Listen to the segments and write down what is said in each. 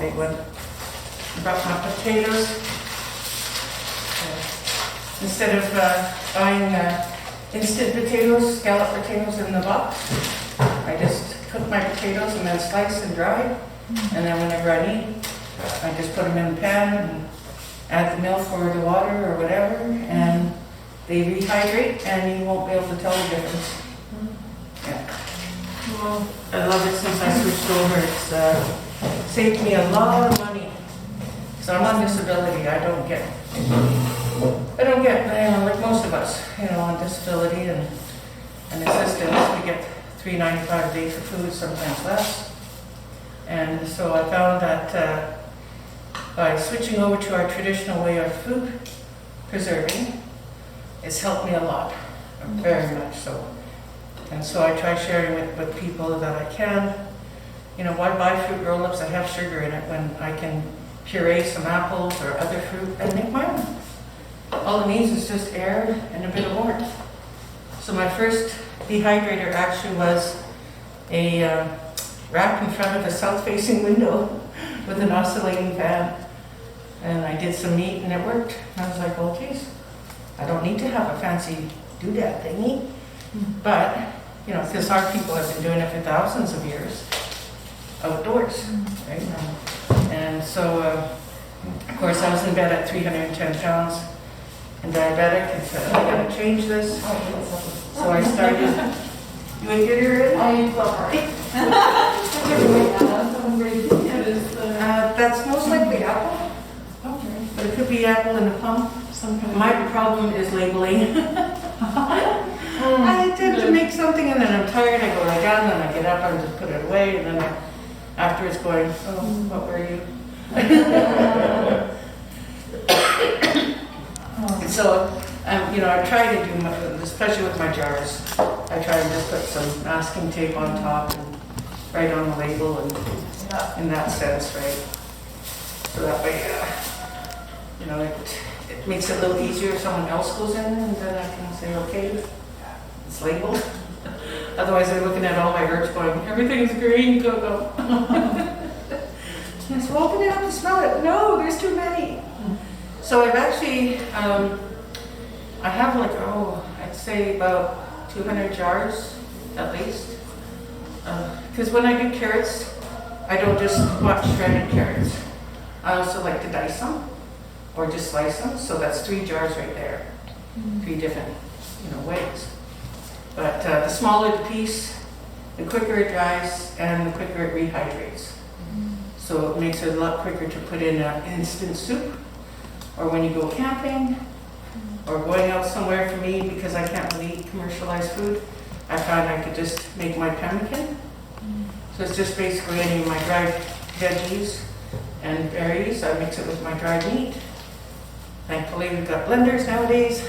big one. Brought my potatoes. Instead of buying instant potatoes, scallop potatoes in the box, I just cook my potatoes and then slice and dry. And then whenever I need, I just put them in the pan and add the milk or the water or whatever, and they rehydrate, and you won't be able to tell the difference. Yeah. Well, I love it since I switched over. It's saved me a lot of money. So I'm on disability. I don't get, like most of us, on disability and assistance. We get $3.95 a day for food, sometimes less. And so I found that by switching over to our traditional way of food preserving, it's helped me a lot, very much so. And so I try sharing it with people that I can. Why buy fruit roll-ups that have sugar in it when I can puree some apples or other fruit and make my own? All it needs is just air and a bit of warmth. So my first dehydrator actually was a rack in front of a south-facing window with an oscillating fan. And I did some meat and it worked. And I was like, well, geez, I don't need to have a fancy doodad thingy. But, because our people have been doing it for thousands of years outdoors, right? And so, of course, I was in bed at 310 pounds and diabetic, and said, I gotta change this. So I started. You ain't get her in? I love her. That's most likely apple, Okay. but it could be apple and a plum. My problem is labeling. I tend to make something and then I'm tired, I go lie down, then I get up and just put it away, and then afterwards going, oh, what were you? So, I try to do, especially with my jars, I try to just put some masking tape on top and write on the label and in that sense, right? So that way, it makes it a little easier if someone else goes in, and then I can say, okay, it's labeled. Otherwise, they're looking at all my herbs going, everything's green, go. I said, well, open it up to smell it. No, there's too many. So I've actually, I have I'd say about 200 jars at least. Because when I do carrots, I don't just watch shredded carrots. I also like to dice them or just slice them. So that's 3 jars right there, 3 different, ways. But the smaller the piece, the quicker it dries and the quicker it rehydrates. So it makes it a lot quicker to put in an instant soup, or when you go camping, or going out somewhere. For me, because I can't really eat commercialized food, I found I could just make my pemmican. So it's just basically any of my dried veggies and berries. I mix it with my dried meat. Thankfully, we've got blenders nowadays,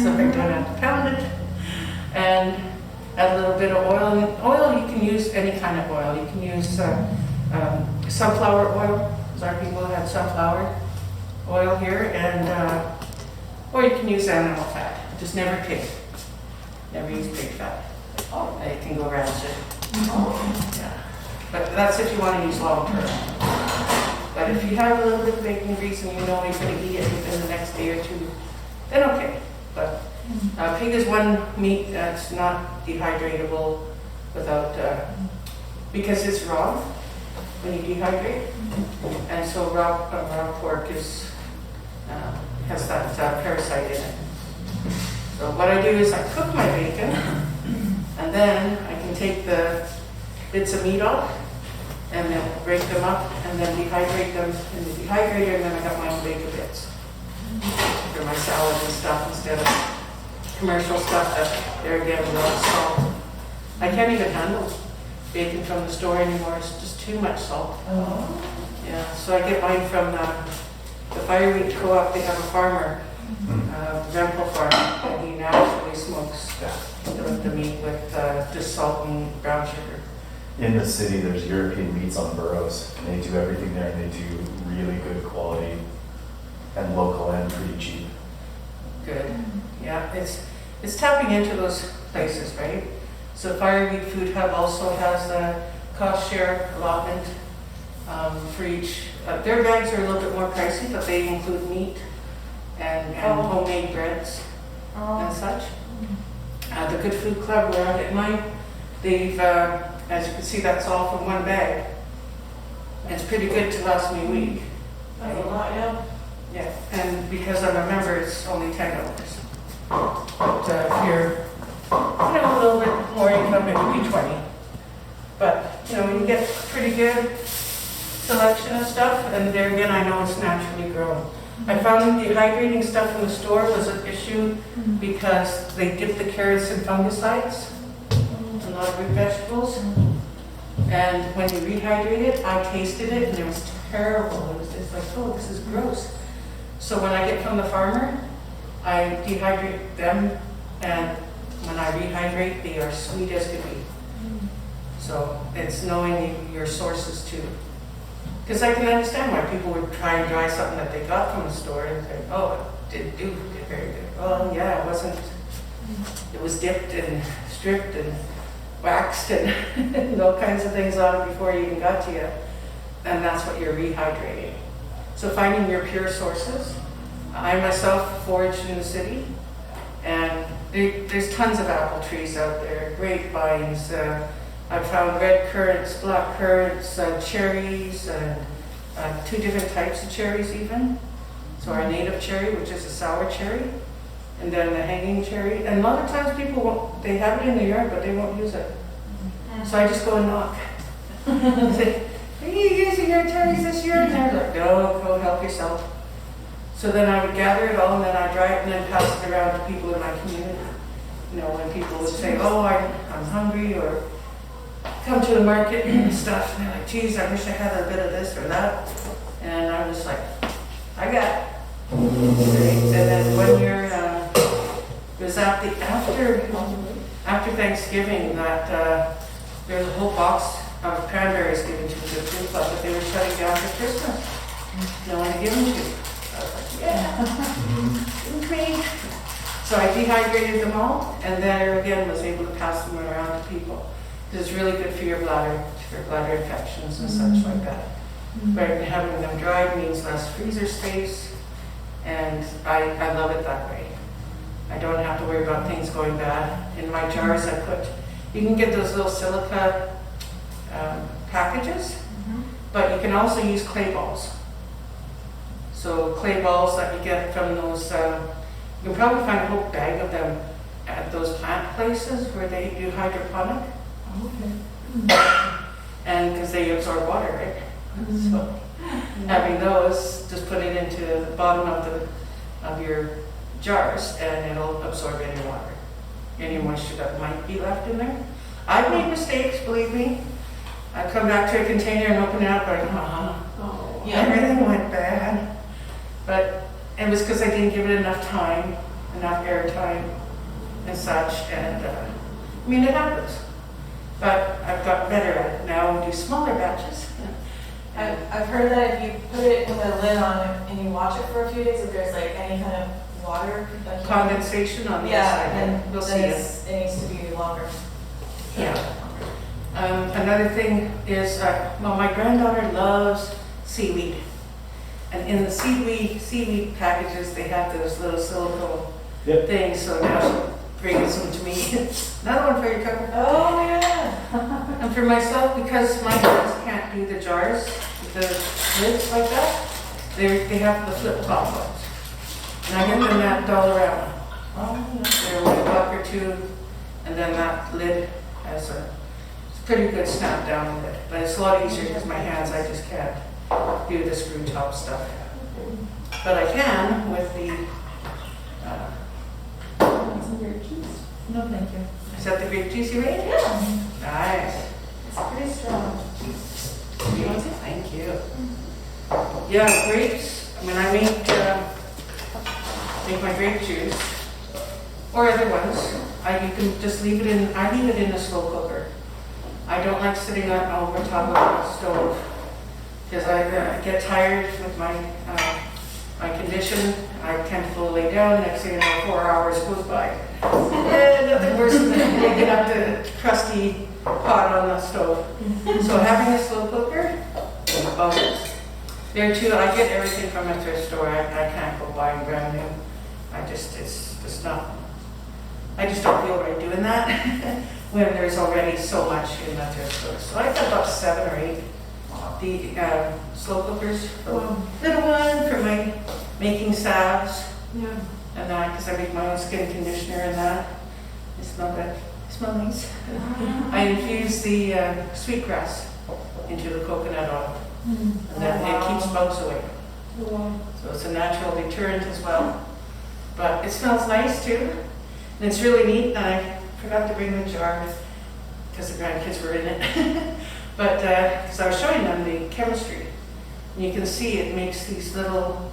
so I don't have to pound it. And add a little bit of oil. And oil, you can use any kind of oil. You can use sunflower oil, because our people had sunflower oil here, and or you can use animal fat. Just never pig. Never use pig fat. It can go rancid. Yeah. But that's if you want to use long term. But if you have a little bit of bacon grease and you know you're going to eat it within the next day or two, then okay. But pig is one meat that's not dehydratable without, because it's raw when you dehydrate. And so raw pork has that parasite in it. So what I do is I cook my bacon, and then I can take the bits of meat off and then break them up and then dehydrate them in the dehydrator, and then I got my own bacon bits for my salad and stuff instead of commercial stuff that they're getting a lot of salt. I can't even handle bacon from the store anymore. It's just too much salt. Yeah, so I get mine from the Fireweed Co-op. They have a farmer, Rempel farmer, and he naturally smokes the meat with just salt and brown sugar. In the city, there's European meats on burros, and they do everything there, and they do really good quality and local and pretty cheap. Good. Yeah, it's tapping into those places, right? So Fireweed Food Hub also has a cost share allotment. for each. Their bags are a little bit more pricey, but they include meat and homemade breads and such. The Good Food Club, where I get mine, they've, as you can see, that's all from one bag. It's pretty good to last me a week. That's a lot, yeah. Yeah, and because I'm a member, it's only $10. But if you're, a little bit more income, it would be 20. But, you get pretty good selection of stuff, and there again, I know it's naturally grown. I found the dehydrating stuff in the store was an issue because they dip the carrots in fungicides, a lot of root vegetables. And when you rehydrate it, I tasted it and it was terrible. It was just like, oh, this is gross. So when I get from the farmer, I dehydrate them, and when I rehydrate, they are sweet as could be. So it's knowing your sources too. Because I can understand why people would try and dry something that they got from the store and think, oh, it did very good. Well, yeah, it wasn't. It was dipped and stripped and waxed and all kinds of things on it before it even got to you. And that's what you're rehydrating. So finding your pure sources. I myself foraged in the city, and there's tons of apple trees out there, grapevines. I found red currants, black currants, cherries, and 2 different types of cherries even. So our native cherry, which is a sour cherry, and then the hanging cherry. And a lot of times people won't, they have it in the yard, but they won't use it. So I just go and knock. I say, are you using your cherries this year? And they're like, no, go help yourself. So then I would gather it all, and then I dry it and then pass it around to people in my community. When people would say, oh, I'm hungry, or come to the market and stuff, and they're like, geez, I wish I had a bit of this or that. And I was like, I got it. And then 1 year, it was after Thanksgiving that there was a whole box of cranberries given to the Good Food Club, but they were shutting down for Christmas. No one to give them to. I was like, yeah, great. So I dehydrated them all, and then again was able to pass them around to people. It's really good for your bladder, for bladder infections and such like that. But having them dried means less freezer space, and I love it that way. I don't have to worry about things going bad. In my jars I put, you can get those little silica packages, but you can also use clay balls. So clay balls that you get from those, you can probably find a whole bag of them at those plant places where they do hydroponic. And because they absorb water, right? So having those, just put it into the bottom of your jars, and it'll absorb any water, any moisture that might be left in there. I've made mistakes, believe me. I come back to a container and open it up, like, everything went bad. But it was because I didn't give it enough time, enough air time, and such. And it happens. But I've got better at it now and do smaller batches. I've heard that if you put it with a lid on it and you watch it for a few days, if there's like any kind of water, like Condensation on the inside, then we'll see it. It needs to be longer. Yeah. Another thing is, my granddaughter loves seaweed. And in the seaweed packages, they have those little silicone things, so now she brings them to me. Another one for your cover. Oh, yeah. And for myself, because my hands can't do the jars, the lids like that, they have the flip top ones. And I get them that $1 They're $1 or $2, and then that lid has it's a pretty good snap down lid. But it's a lot easier because my hands, I just can't do the screw top stuff. But I can with the No, thank you. is that the grape juice you made? Yeah. Nice. It's pretty strong. Thank you. Yeah, grapes. I make my grape juice or other ones. You can just leave it in. I leave it in a slow cooker. I don't like sitting over top of the stove because I get tired with my condition. I tend to lay down. Next thing you know, 4 hours goes by. Nothing worse than get up the crusty pot on the stove. So having a slow cooker, bones. There too, I get everything from a thrift store. I can't go buying brand new. It's just not, I just don't feel right doing that when there's already so much in the thrift store. So I got about 7 or 8. The slow cookers, the little one for my making salves. Yeah. And that, because I make my own skin conditioner and that. They smell good. They smell nice. I infuse the sweetgrass into the coconut oil. And then it keeps bugs away. So it's a natural deterrent as well. But it smells nice too. And it's really neat. And I forgot to bring the jar because the grandkids were in it. But because I was showing them the chemistry. And you can see it makes these little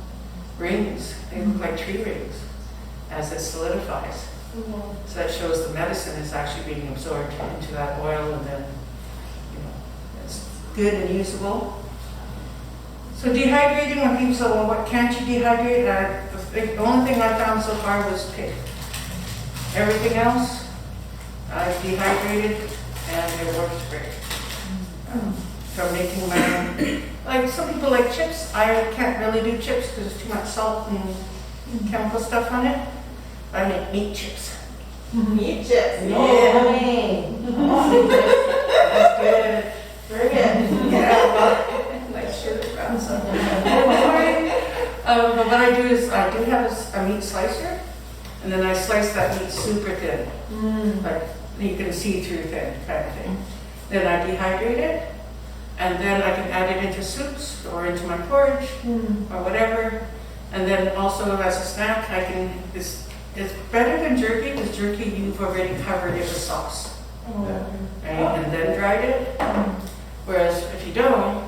rings. They look like tree rings as it solidifies. So that shows the medicine is actually being absorbed into that oil, and then, you know, it's good and usable. So dehydrating, when people say, well, what can't you dehydrate? The only thing I found so far was pig. Everything else, I've dehydrated, and it works great. From making my own, like some people like chips. I can't really do chips because there's too much salt and chemical stuff on it. I make meat chips. Meat chips. Yeah. That's good. Very good. Yeah. Nice sugar brown stuff. But what I do is I do have a meat slicer, and then I slice that meat super thin, like you can see through thin kind of thing. Then I dehydrate it, and then I can add it into soups or into my porridge or whatever. And then also as a snack, I can, it's better than jerky, because jerky you've already covered it with sauce. Right? And then dried it. Whereas if you don't,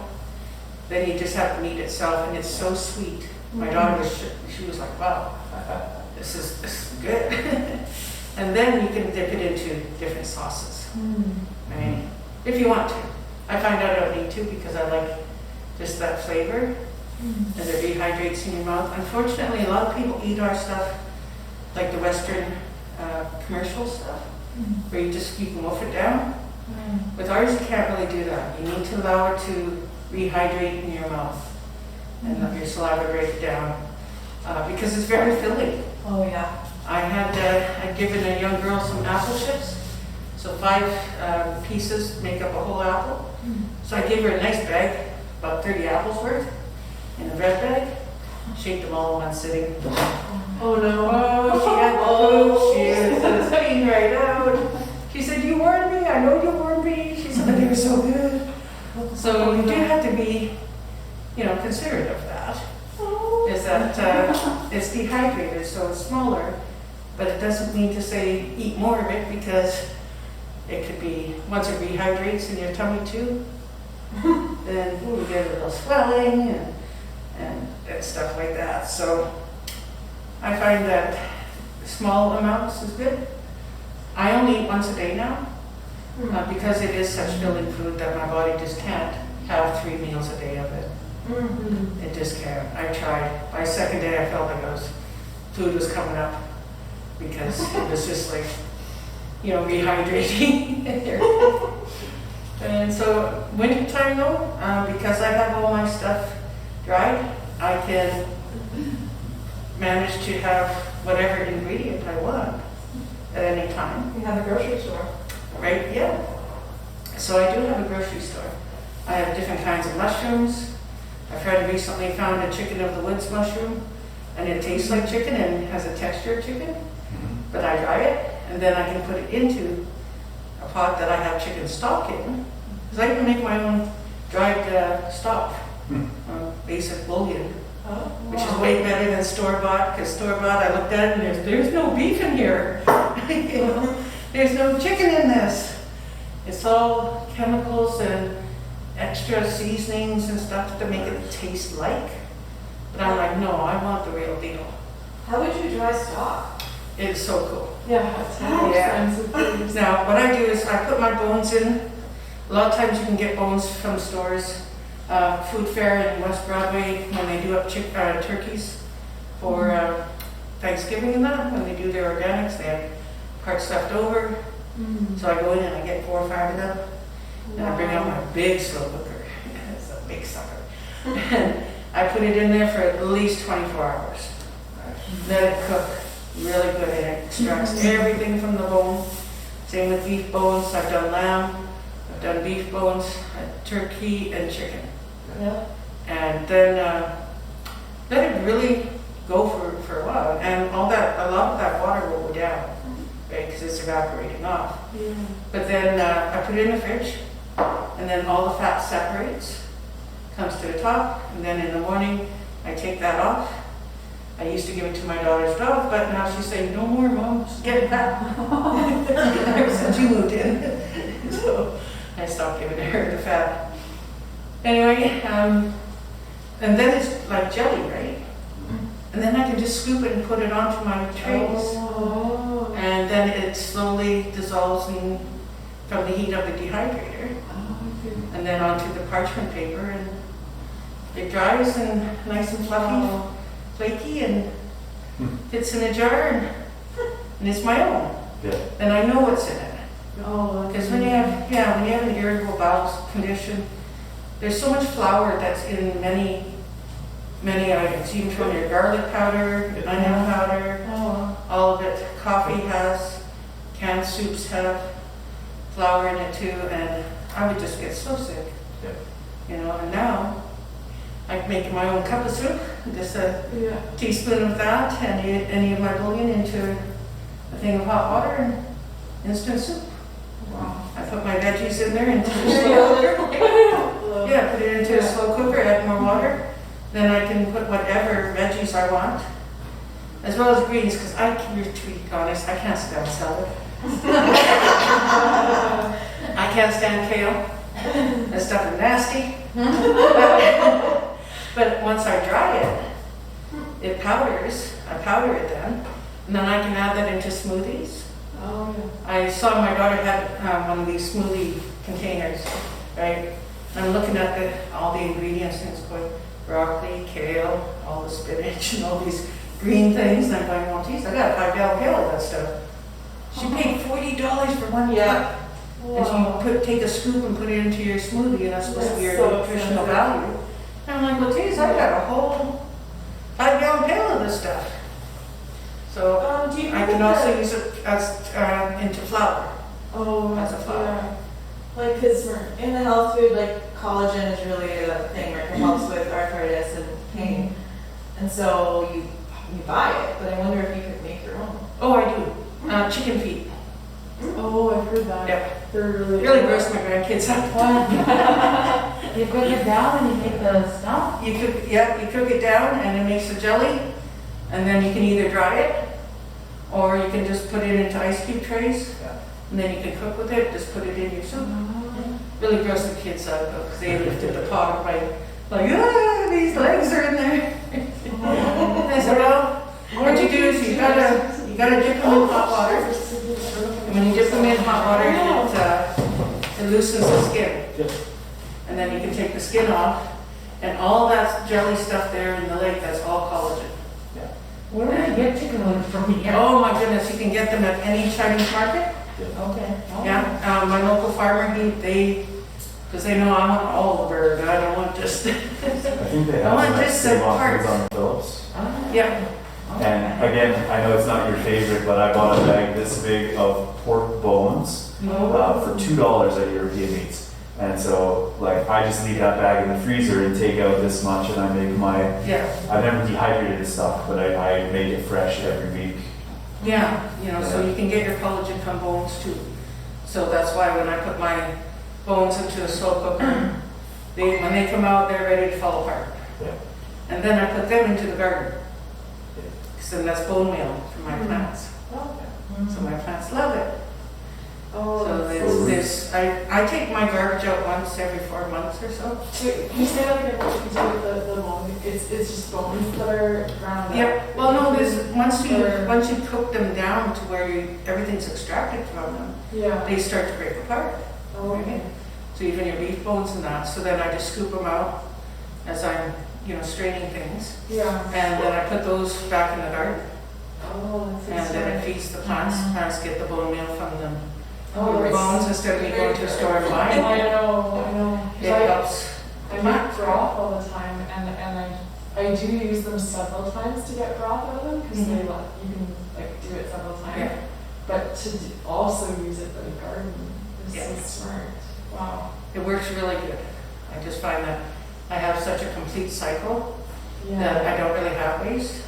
then you just have the meat itself, and it's so sweet. My daughter she was like, wow, this is good. And then you can dip it into different sauces. I mean, if you want to. I find out I don't need to because I like just that flavor as it rehydrates in your mouth. Unfortunately, a lot of people eat our stuff like the Western commercial stuff, where you can wolf it down. With ours, you can't really do that. You need to allow it to rehydrate in your mouth and let your saliva break it down because it's very filling. Oh yeah. I'd given a young girl some apple chips. So 5 pieces make up a whole apple. So I gave her a nice bag, about 30 apples worth, in a red bag. Shaked them all in one sitting. Oh no. Oh, she had the food. She was clean right out. She said, "You warned me. I know you warned me." She said, "But they were so good." So you do have to be, considerate of that. Is that it's dehydrated, so it's smaller, but it doesn't mean to say eat more of it, because it could be, once it rehydrates in your tummy too, then you get a little swelling and stuff like that. So I find that small amounts is good. I only eat once a day now, because it is such filling food that my body just can't have 3 meals a day of it. It just can't. I tried. By second day I felt like food was coming up, because it was just like, rehydrating. And so winter time though, because I have all my stuff dried, I can manage to have whatever ingredient I want at any time. You have a grocery store. Right, yeah. So I do have a grocery store. I have different kinds of mushrooms. A friend recently found a chicken of the woods mushroom, and it tastes like chicken and has a texture of chicken, but I dry it, and then I can put it into a pot that I have chicken stock in, because I can make my own dried stock, basic bouillon, which is way better than store-bought, because store-bought, I looked at it and there's no beef in here. There's no chicken in this. It's all chemicals and extra seasonings and stuff to make it taste like. But I'm like, no, I want the real deal. How would you dry stock? It's so cool. Yeah, it's expensive. Now, what I do is I put my bones in. A lot of times you can get bones from stores. Food Fair in West Broadway, when they do up turkeys for Thanksgiving and that, when they do their organics, they have parts left over. So I go in and I get 4 or 5 of them. And I bring out my big slow cooker. It's a big big sucker. And I put it in there for at least 24 hours. Let it cook really good and it extracts everything from the bone. Same with beef bones. I've done lamb, I've done beef bones, turkey and chicken. Yeah. And then let it really go for a while. And all that, a lot of that water will go down, right? Because it's evaporating off. Yeah. But then I put it in the fridge, and then all the fat separates, comes to the top, and then in the morning I take that off. I used to give it to my daughter's dog, but now she's saying, no more, Mom, just get it back. Ever since you moved in. So I stopped giving her the fat. Anyway, and then it's like jelly, right? And then I can just scoop it and put it onto my trays. Oh. And then it slowly dissolves from the heat of the dehydrator. And then onto the parchment paper, and it dries and nice and fluffy, flaky, and fits in a jar, and it's my own. Yeah. And I know what's in it. Oh, Because when you have an irritable bowel condition, there's so much flour that's in many items. You can throw in your garlic powder, your onion powder, all of it. Coffee has, canned soups have flour in it too, and I would just get so sick. Yeah. You know, and now I make my own cup of soup, just a yeah. teaspoon of that, and any of my bouillon into a thing of hot water and instant soup. Wow. I put my veggies in there into a slow cooker. Yeah, put it into a slow cooker, add more water. Then I can put whatever veggies I want, as well as greens, because I can be honest, I can't stand salad. I can't stand kale. That stuff is nasty. But once I dry it, it powders. I powder it then, and then I can add that into smoothies. Oh, yeah. I saw my daughter had one of these smoothie containers, right? And I'm looking at all the ingredients, and it's going broccoli, kale, all the spinach, and all these green things. And I'm going, well, geez, I got a 5-gallon pail of that stuff. She paid $40 for one cup. And you take a scoop and put it into your smoothie, and that's supposed to be your so nutritional expensive. value. And I'm like, well, geez, I got a whole 5-gallon pail of this stuff. So Do you I can also use it as into flour. Oh, as a flour. yeah. Like, because in the health food, like, collagen is really a thing, right? It helps with arthritis and pain. And so you buy it, but I wonder if you could make your own. Oh, I do. Chicken feet. Oh, I've heard that. Yep. They're Really gross my grandkids up. You cook it down and you make the stuff? You cook it down and it makes a jelly, and then you can either dry it, or you can just put it into ice cube trays, and then you can cook with it, just put it in your soup. Really gross the kids out though, because they lifted the pot up like, these legs are in there. I said, well, what you do is you gotta dip them in hot water. And when you dip them in hot water, it loosens the skin. And then you can take the skin off, and all that jelly stuff there in the lake, that's all collagen. Where do you get chicken wings from here? Oh my goodness, you can get them at any Chinese market. Okay. Yeah, my local farmer, because they know I want all the bird, I don't want just, I think they I have want some just nice the offerings part. on Phillips. Yeah. And again, I know it's not your favorite, but I bought a bag this big of pork bones for $2 at European Meats. And so, like, I just leave that bag in the freezer and take out this much, and I make I've never dehydrated this stuff, but I make it fresh every week. Yeah, so you can get your collagen from bones too. So that's why when I put my bones into a slow cooker, when they come out, they're ready to fall apart. Yeah. And then I put them into the garden. Because then that's bone meal for my plants. So my plants love it. So I take my garbage out once every 4 months or so. Wait, you say that again, what you do with the bone? It's just bones that are ground up? Yeah, well no, once you cook them down to where everything's extracted from them, they start to break apart. Oh, okay. So even your beef bones and that, so then I just scoop them out as I'm, straining things. Yeah. And then I put those back in the garden. Oh, that's And then it feeds the plants. Plants get the bone meal from them. Oh, The it's bones instead of me going to a store and buying. I know. It helps. I make raw I do use them several times to get broth out of them because they let you can like do it several times. Yeah. But to also use it for the garden is Yeah. so smart. Wow. It works really good. I just find that I have such a complete cycle that Yeah. I don't really have waste.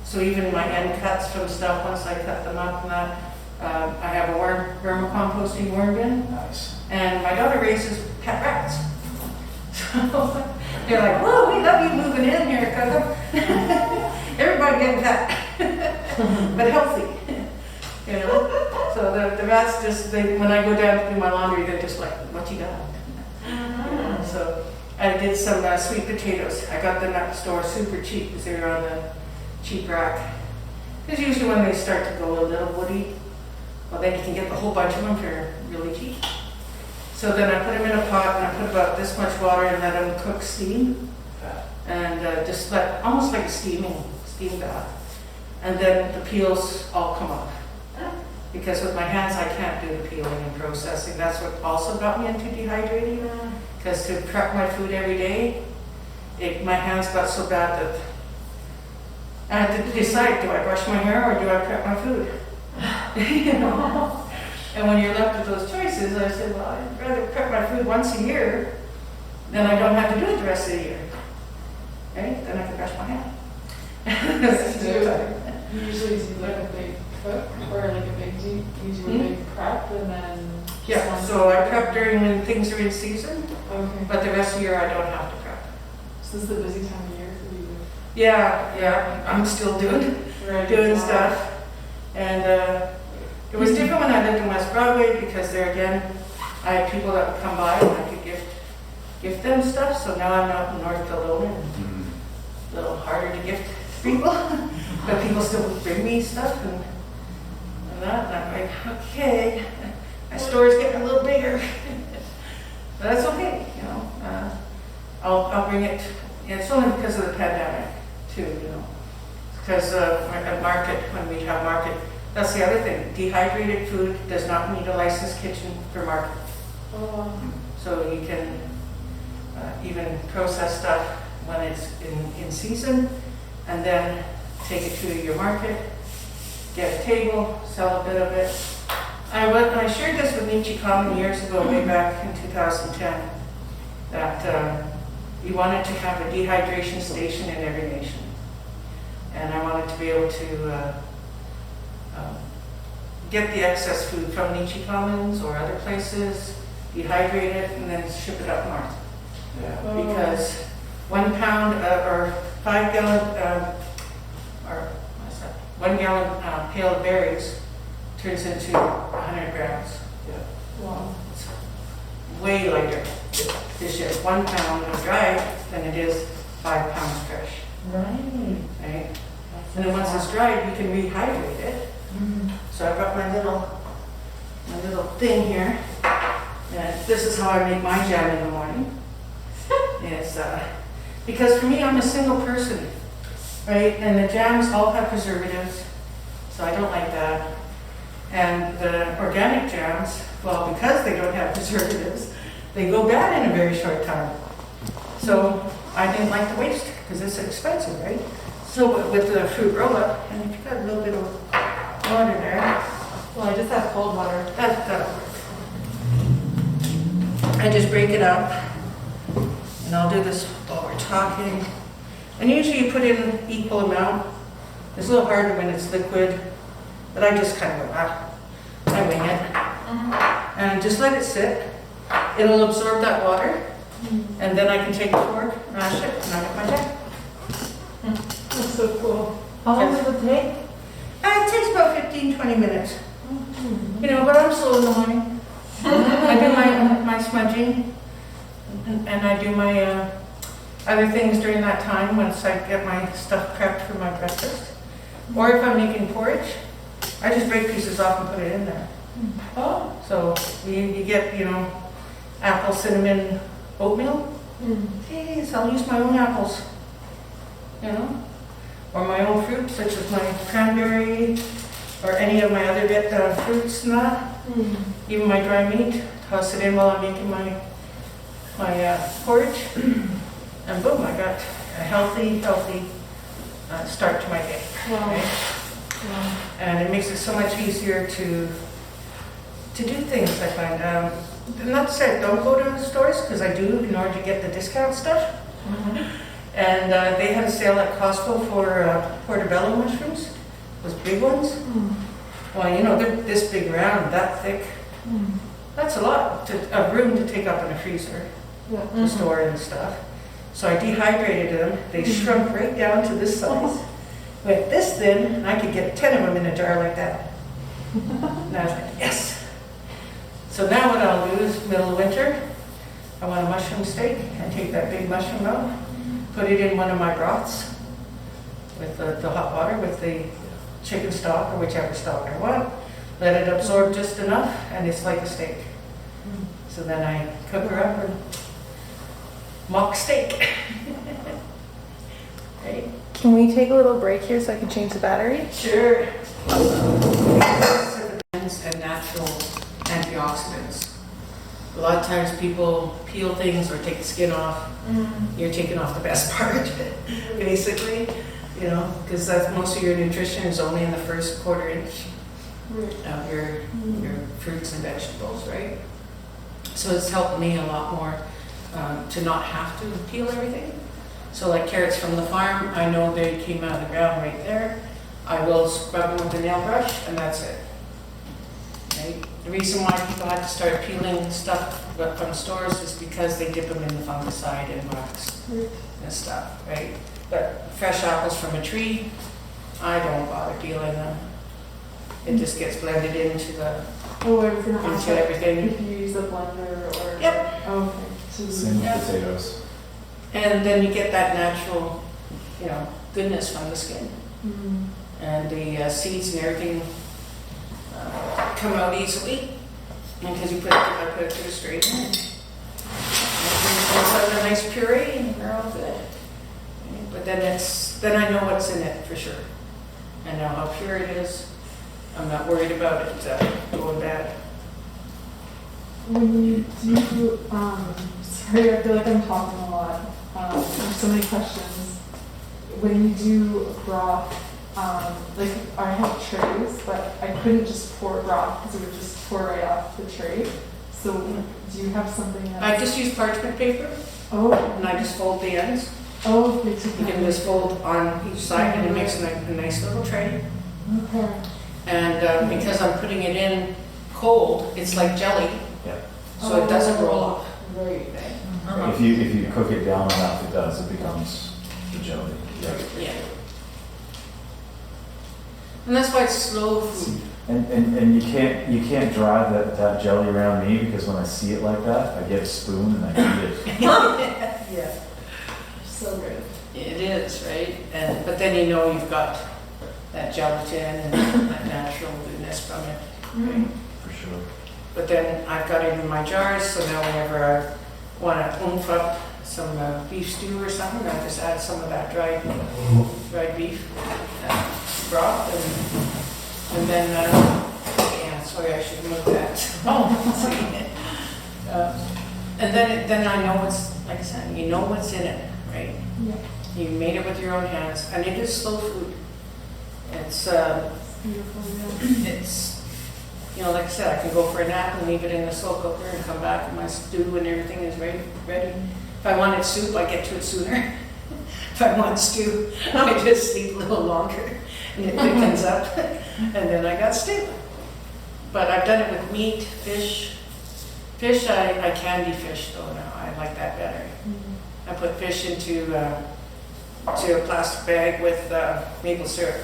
So even my end cuts from stuff, once I cut them up and that, I have a vermicomposting worm bin, Nice. and my daughter raises pet rats. So they're like, whoa, we love you moving in here, Coco. Everybody getting fat, but healthy. You know, so the rats just, when I go down to do my laundry, they're just like, what you got? You know, so I did some sweet potatoes. I got them at the store super cheap because they were on the cheap rack. Because usually when they start to go a little woody, well then you can get a whole bunch of them for really cheap. So then I put them in a pot and I put about this much water and let them cook steam. And just let, almost like a steam bath. And then the peels all come off. Because with my hands I can't do the peeling and processing. That's what also got me into dehydrating. Because to prep my food every day, my hands got so bad that I had to decide, do I brush my hair or do I prep my food? You know? And when you're left with those choices, I said, well, I'd rather prep my food once a year than I don't have to do it the rest of the year. Right? Then I can brush my hair. You usually do like a big cook or like a big you do a big prep and then Yeah, so I prep during when things are in season, okay. but the rest of the year I don't have to prep. So this is the busy time of year for you. Yeah, I'm still doing Right. stuff. And it was different when I lived in West Broadway because there again, I had people that would come by and I could gift them stuff. So now I'm out in North Kelowna and a little harder to gift people, but people still bring me stuff and that. And I'm like, okay, my store's getting a little bigger. But that's okay, you know. I'll bring it. It's only because of the pandemic too, you know. Because at market, when we have market, that's the other thing. Dehydrated food does not need a licensed kitchen for market. Oh. So you can even process stuff when it's in season, and then take it to your market, get a table, sell a bit of it. I shared this with Nietzsche Common years ago, way back in 2010, that you wanted to have a dehydration station in every nation. And I wanted to be able to get the excess food from Nietzsche Commons or other places, dehydrate it, and then ship it up north. Yeah. Because 1 pound or 5 gallon, or what's that? 1 gallon pail of berries turns into 100 grams. Wow. It's way lighter this year. 1 pound of dried than it is 5 pounds fresh. Right. Right? And then once it's dried, you can rehydrate it. So I've got my little thing here. And this is how I make my jam in the morning. It's because for me, I'm a single person, right? And the jams all have preservatives, so I don't like that. And the organic jams, well, because they don't have preservatives, they go bad in a very short time. So I didn't like the waste because it's expensive, right? So with the fruit roll-up, and if you've got a little bit of water there, Well, I just have cold water. that'll work. I just break it up, and I'll do this while we're talking. And usually you put in equal amount. It's a little harder when it's liquid, but I just kind of go, I wing it. And just let it sit. It'll absorb that water, and then I can take the fork, mash it, and I get my jam. That's so cool. How long does it take? It takes about 15-20 minutes. You know, but I'm slow in the morning. I do my smudging, and I do my other things during that time once I get my stuff prepped for my breakfast. Or if I'm making porridge, I just break pieces off and put it in there. Oh. So you get, you know, apple cinnamon oatmeal. Hey, so I'll use my own apples, you know, or my own fruit, such as my cranberry, or any of my other fruits and that. Even my dry meat, toss it in while I'm making my porridge. and boom, I got a healthy start to my day. Wow. Right? Wow. And it makes it so much easier to do things, I find. Not to say I don't go to stores, because I do in order to get the discount stuff. And they had a sale at Costco for portobello mushrooms, those big ones. Well, you know, they're this big round, that thick. That's a lot of room to take up in a freezer to store and stuff. So I dehydrated them. They shrunk right down to this size. With this thin, I could get 10 of them in a jar like that. And I was like, yes. So now what I'll do is, middle of winter, I want a mushroom steak, and take that big mushroom out, put it in one of my broths with the hot water, with the chicken stock or whichever stock I want. Let it absorb just enough, and it's like a steak. So then I cook her up and mock steak. Right? Can we take a little break here so I can change the battery? Sure. And natural antioxidants. A lot of times people peel things or take the skin off. You're taking off the best part, basically. You know, because most of your nutrition is only in the first quarter inch of your fruits and vegetables, right? So it's helped me a lot more to not have to peel everything. So like carrots from the farm, I know they came out of the ground right there. I will scrub them with a nail brush, and that's it. Right? The reason why people have to start peeling stuff from stores is because they dip them in the fungicide and wax and stuff, right? But fresh apples from a tree, I don't bother peeling them. It just gets blended into the Oh, I was gonna ask into everything. if you use a blender or. Yep. Oh, okay. So Same Yeah. with potatoes. And then you get that natural, you know, goodness from the skin. And the seeds and everything come out easily because I put it through a strainer. It's like a nice puree, and they're all good. But then I know what's in it for sure. I know how pure it is. I'm not worried about it going bad. when you do, sorry, I feel like I'm talking a lot. There's so many questions. When you do broth, like I have trays, but I couldn't just pour broth because it would just pour right off the tray. So do you have something that? I just use parchment paper, Oh. and I just fold the ends. Oh, okay. You can just fold on each side, and it makes a nice little tray. Okay. And because I'm putting it in cold, it's like jelly, Yeah. so it doesn't roll off. Right. If you cook it down enough, it does. It becomes the jelly. Yeah. And that's why it's slow food. And you can't drive that jelly around me, because when I see it like that, I get a spoon and I eat it. Yeah. So good. It is, right? But then you know you've got that gelatin and that natural goodness from it. Right? For sure. But then I've got it in my jars, so now whenever I want to oomph up some beef stew or something, I just add some of that dried beef broth, and then yeah, sorry, I should move that. Oh, see. And then I know what's, like I said, you know what's in it, right? Yeah. You made it with your own hands, and it is slow food. It's Beautiful. Yeah. it's, you know, like I said, I can go for a nap and leave it in the slow cooker and come back and my stew and everything is ready. If I wanted soup, I get to it sooner. If I want stew, I just sleep a little longer and it thickens up, and then I got stew. But I've done it with meat, fish. Fish, I candy fish though now. I like that better. I put fish into a plastic bag with maple syrup.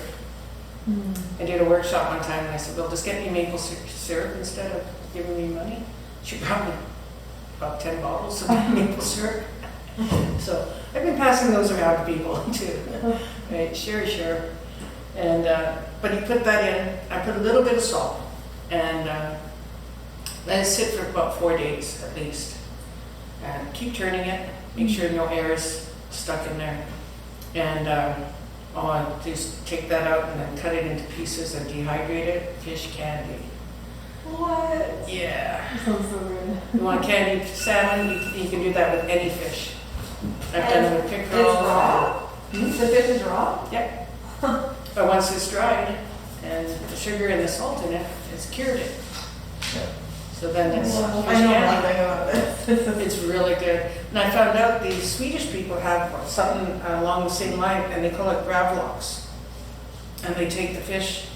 I did a workshop one time and I said, well, just get me maple syrup instead of giving me money. She brought me about 10 bottles of maple syrup. So I've been passing those around to people too. Right, sure. And, but you put that in, I put a little bit of salt, and let it sit for about 4 days at least. And keep turning it, make sure no air is stuck in there. And I just take that out and then cut it into pieces and dehydrate it. Fish candy. What? Yeah. That sounds so good. You want candied salmon? You can do that with any fish. I've done it with pickerel. It's raw? The fish is raw? Yep. But once it's dried and the sugar and the salt in it, it's cured it. Yeah. So then it's I fish know candy. nothing about this. It's really good. And I found out the Swedish people have something along the same line, and they call it gravlax. And they take the fish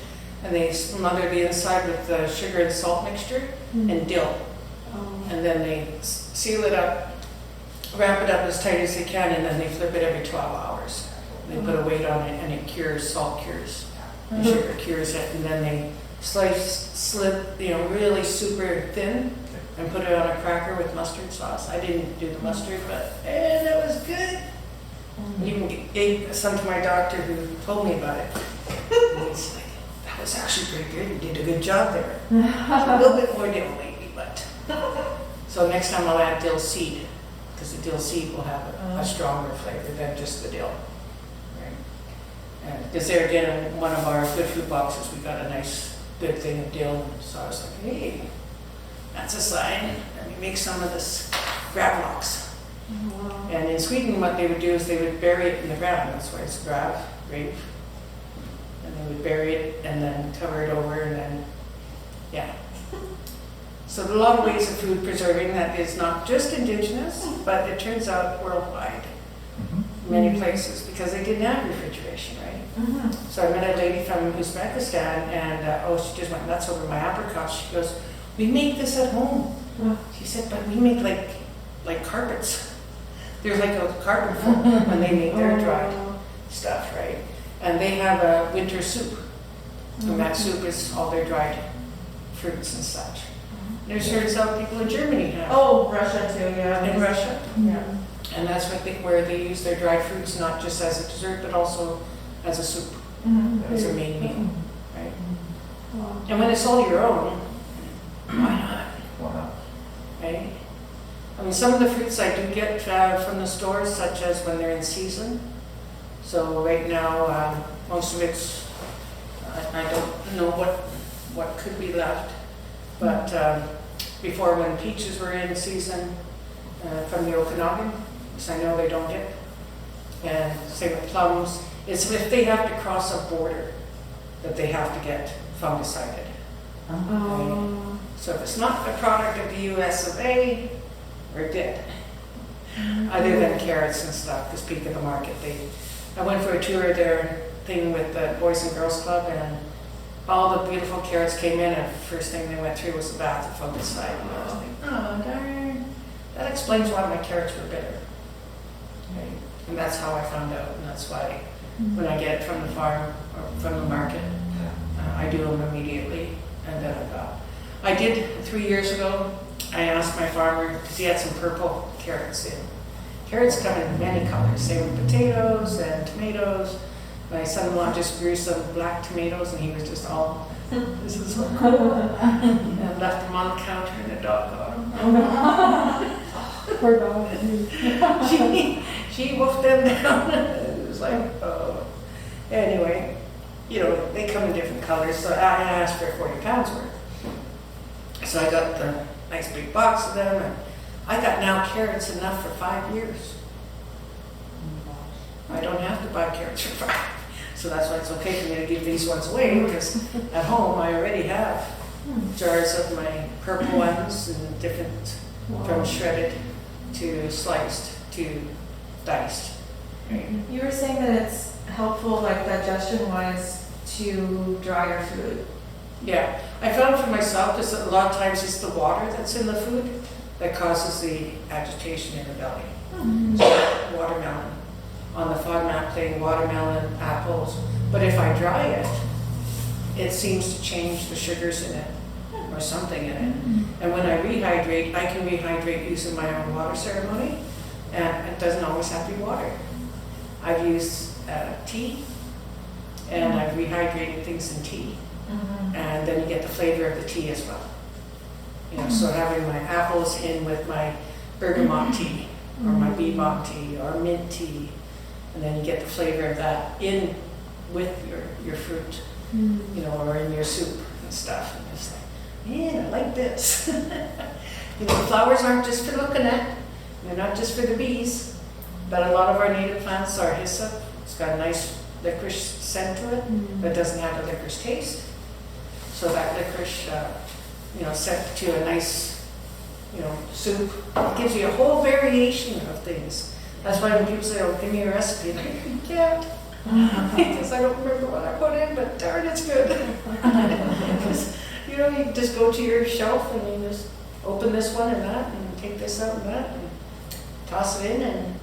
and they smother the inside with the sugar and salt mixture and dill. And then they seal it up, wrap it up as tight as they can, and then they flip it every 12 hours. They put a weight on it and it cures, salt cures, and sugar cures it, and then they slit, really super thin and put it on a cracker with mustard sauce. I didn't do the mustard, but that was good. Even gave some to my doctor who told me about it. And he's like, that was actually pretty good. You did a good job there. A little bit more dill maybe, but. So next time I'll add dill seed, because the dill seed will have a stronger flavor than just the dill. Because there again, in one of our good food boxes, we got a nice good thing of dill. So I was like, hey, that's a sign. Let me make some of this gravlax. Wow. And in Sweden, what they would do is they would bury it in the ground. That's why it's grape. And they would bury it and then cover it over and then, yeah. So there are a lot of ways of food preserving that is not just indigenous, but it turns out worldwide, many places, because they didn't have refrigeration, right? So I met a lady from Uzbekistan, and she just went nuts over my apricots. She goes, we make this at home. She said, but we make like carpets. There's like a carpet full when they make their dried stuff, right? And they have a winter soup. And that soup is all their dried fruits and such. There's turns out people in Germany have. Oh, Russia too, yeah. In Russia. Yeah. And that's where they use their dried fruits, not just as a dessert, but also as a soup, as a main meal, right? Wow. And when it's all your own, why not, Why not? right? I mean, some of the fruits I do get from the stores, such as when they're in season. So right now, most of it's, I don't know what could be left, but before when peaches were in season from the Okanagan, because I know they don't get, and same with plums, it's if they have to cross a border that they have to get fungicided. Oh. So if it's not a product of the US of A, we're good. Other than carrots and stuff, because peak of the market. I went for a tour of their thing with the Boys and Girls Club, and all the beautiful carrots came in, and the first thing they went through was the bath of fungicide. And I was like, oh darn, that explains why my carrots were bitter. Okay. And that's how I found out, and that's why when I get it from the farm or from the market, I do them immediately, and then I did 3 years ago. I asked my farmer, because he had some purple carrots in. Carrots come in many colors, same with potatoes and tomatoes. My son-in-law just grew some black tomatoes, and he was just all, this is so cool. And left them on the counter, and the dog got them. Poor dog. She wolfed them down. It was like, oh. Anyway, they come in different colors, so I asked for 40 pounds worth. So I got the nice big box of them, and I got now carrots enough for 5 years. I don't have to buy carrots for 5. So that's why it's okay for me to give these ones away, because at home I already have jars of my purple ones and different, from shredded to sliced to diced. Right? You were saying that it's helpful, like digestion-wise, to dry your food. Yeah, I found for myself, because a lot of times it's the water that's in the food that causes the agitation in the belly. So watermelon. On the FODMAP thing, watermelon, apples. But if I dry it, it seems to change the sugars in it or something in it. And when I rehydrate, I can rehydrate using my own water ceremony, and it doesn't always have to be water. I've used tea, and I've rehydrated things in tea. And then you get the flavor of the tea as well. So having my apples in with my bergamot tea, or my bebop tea, or mint tea, and then you get the flavor of that in with your fruit, or in your soup and stuff. And it's like, man, I like this. Flowers aren't just for looking at. They're not just for the bees. But a lot of our native plants are hyssop. It's got a nice licorice scent to it, but doesn't have a licorice taste. So that licorice, set to a nice, soup, it gives you a whole variation of things. That's why when people say, "Oh, give me a recipe," I'm like, "You can't," because I don't remember what I put in, but darn, it's good. Because, you just go to your shelf and you just open this one and that, and take this out and that, and toss it in, and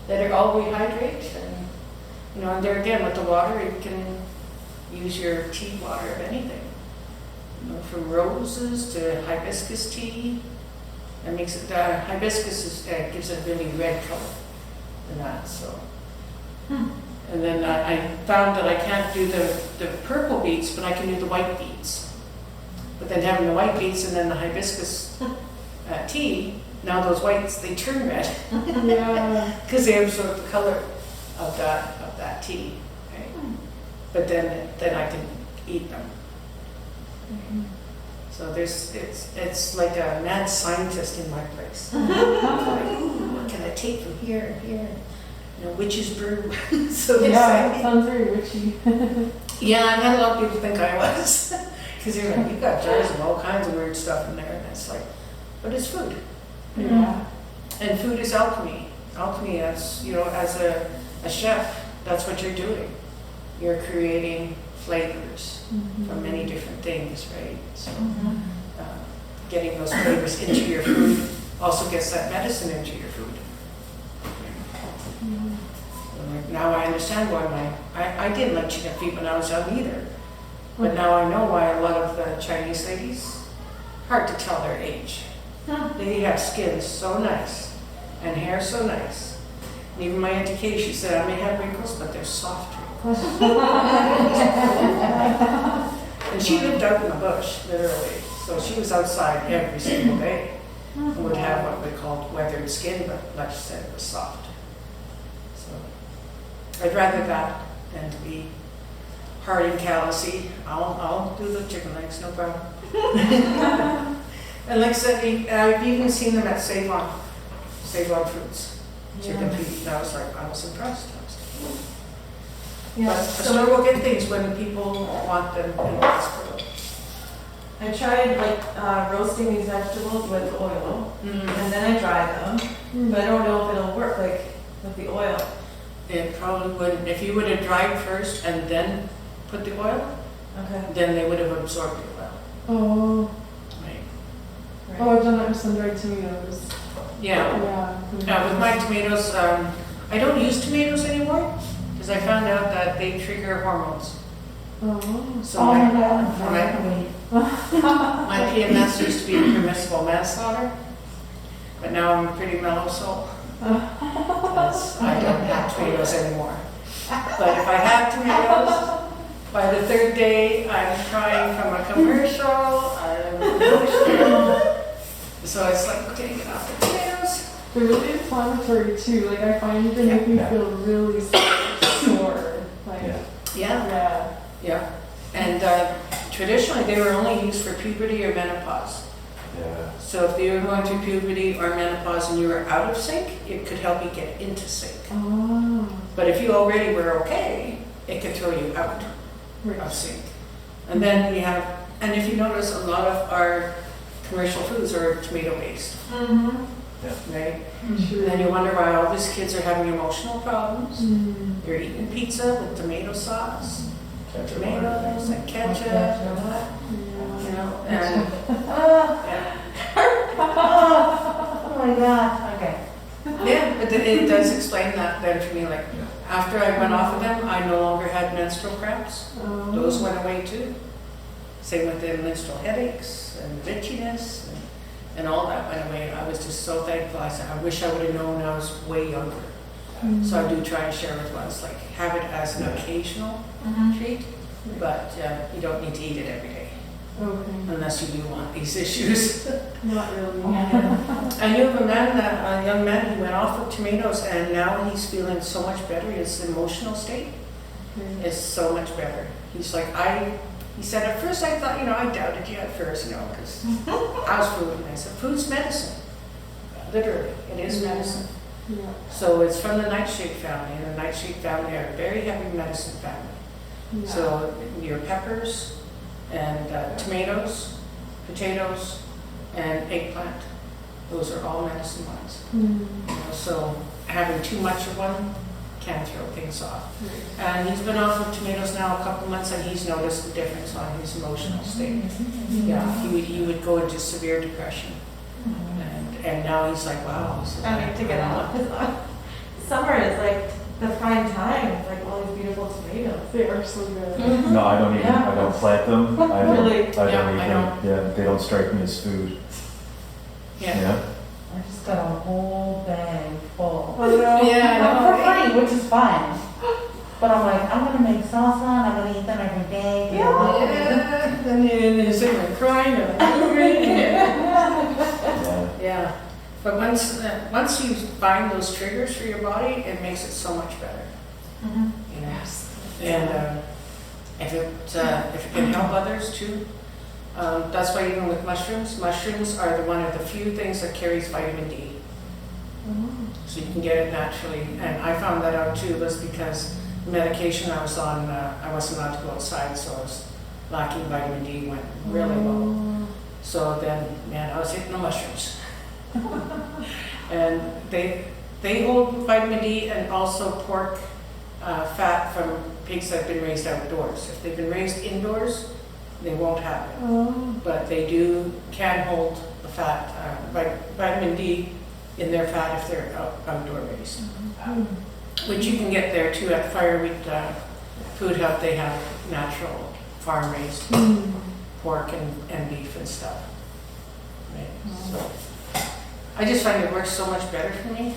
let it all rehydrate. And there again with the water, you can use your tea water of anything. From roses to hibiscus tea. That makes it, hibiscus gives it a really red color and that, so. And then I found that I can't do the purple beets, but I can do the white beets. But then having the white beets and then the hibiscus tea, now those whites, they turn red. Yeah. Because they absorb the color of that tea, right? But then I can eat them. So it's like a mad scientist in my place. Like, ooh, what can I take from here and here? Witch's brew. So they Yeah, say. it sounds very witchy. Yeah, I've had a lot of people think I was. Because they're like, you've got jars of all kinds of weird stuff in there. And it's like, but it's food. Yeah. And food is alchemy. Alchemy, as a chef, that's what you're doing. You're creating flavors from many different things, right? So getting those flavors into your food also gets that medicine into your food. And like, now I understand why I didn't like chicken feet when I was young either. But now I know why a lot of the Chinese ladies, hard to tell their age. They have skin so nice and hair so nice. And even my Auntie Kay, she said, I may have wrinkles, but they're soft wrinkles. And she lived out in the bush, literally. So she was outside every single day and would have what we called weathered skin, but like she said, it was soft. So I'd rather that than to be hard and callousy. I'll do the chicken legs, no problem. And like I said, I've even seen them at Save-On Foods, chicken feet. I was impressed. But a store will get things when people want them and ask for them. I tried roasting these vegetables with oil, and then I dried them, but I don't know if it'll work with the oil. It probably wouldn't. If you would have dried first and then put the oil, Okay. then they would have absorbed the oil. Oh. Right. Oh, I've done that with sun-dried tomatoes. Yeah. Yeah. With my tomatoes, I don't use tomatoes anymore because I found out that they trigger hormones. Oh. So my PMS used to be permissible manslaughter, but now I'm a pretty mellow soul. I don't have tomatoes anymore. But if I have tomatoes, by the third day, I'm crying from a commercial, I'm emotional. So it's like, okay, get off the tomatoes. They're really inflammatory too. Like I find they make me feel really sore. Like yeah. And traditionally, they were only used for puberty or menopause. Yeah. So if you were going through puberty or menopause and you were out of sync, it could help you get into sync. Oh. But if you already were okay, it could throw you out of sync. And then you have, and if you notice, a lot of our commercial foods are tomato based. Right? Sure. Then you wonder why all these kids are having emotional problems. They're eating pizza with tomato sauce, tomatoes and ketchup and that. And Oh my God. Okay. yeah, but it does explain that then for me. Like after I went off of them, I no longer had menstrual cramps. Oh. Those went away too. Same with the menstrual headaches and itchiness and all that went away. I was just so thankful. I said, I wish I would have known when I was way younger. So I do try and share with ones, like have it as an occasional treat, but you don't need to eat it every day. Okay. Unless you do want these issues. Not really. I knew of a young man who went off of tomatoes and now he's feeling so much better. His emotional state is so much better. He's like, he said, at first I thought, I doubted you at first, because how's food? And I said, food's medicine. Literally, it is medicine. Yeah. So it's from the nightshade family, and the nightshade family are a very heavy medicine family. Yeah. So your peppers and tomatoes, potatoes, and eggplant, those are all medicine ones. You know, so having too much of one can throw things off. And he's been off of tomatoes now a couple months, and he's noticed the difference on his emotional state. Yeah, he would go into severe depression. And now he's like, wow. He says, I need to get out. Summer is like the prime time. It's like all these beautiful tomatoes. They are so good. No, I don't even, Yeah. I don't plant them. I don't, Really? I don't Yeah, eat I them. Yeah, they don't strike me as food. Yeah. I just got a whole bag full. Yeah, I know. For free, which is fine. But I'm like, I'm gonna make salsa and I'm gonna eat them every day. Yeah, then you're sitting there crying and moving. Yeah. Yeah, but once you find those triggers for your body, it makes it so much better. You know? And if it can help others too, that's why even with mushrooms are one of the few things that carries vitamin D. So you can get it naturally. And I found that out too, was because the medication I was on, I wasn't allowed to go outside, so I was lacking vitamin D, went really low. So then, man, I was hitting the mushrooms. And they hold vitamin D and also pork fat from pigs that have been raised outdoors. If they've been raised indoors, they won't have it. But they can hold the fat, vitamin D in their fat if they're outdoor raised. Which you can get there too at Fireweed Food Hub. They have natural farm raised pork and beef and stuff. Right? So I just find it works so much better for me.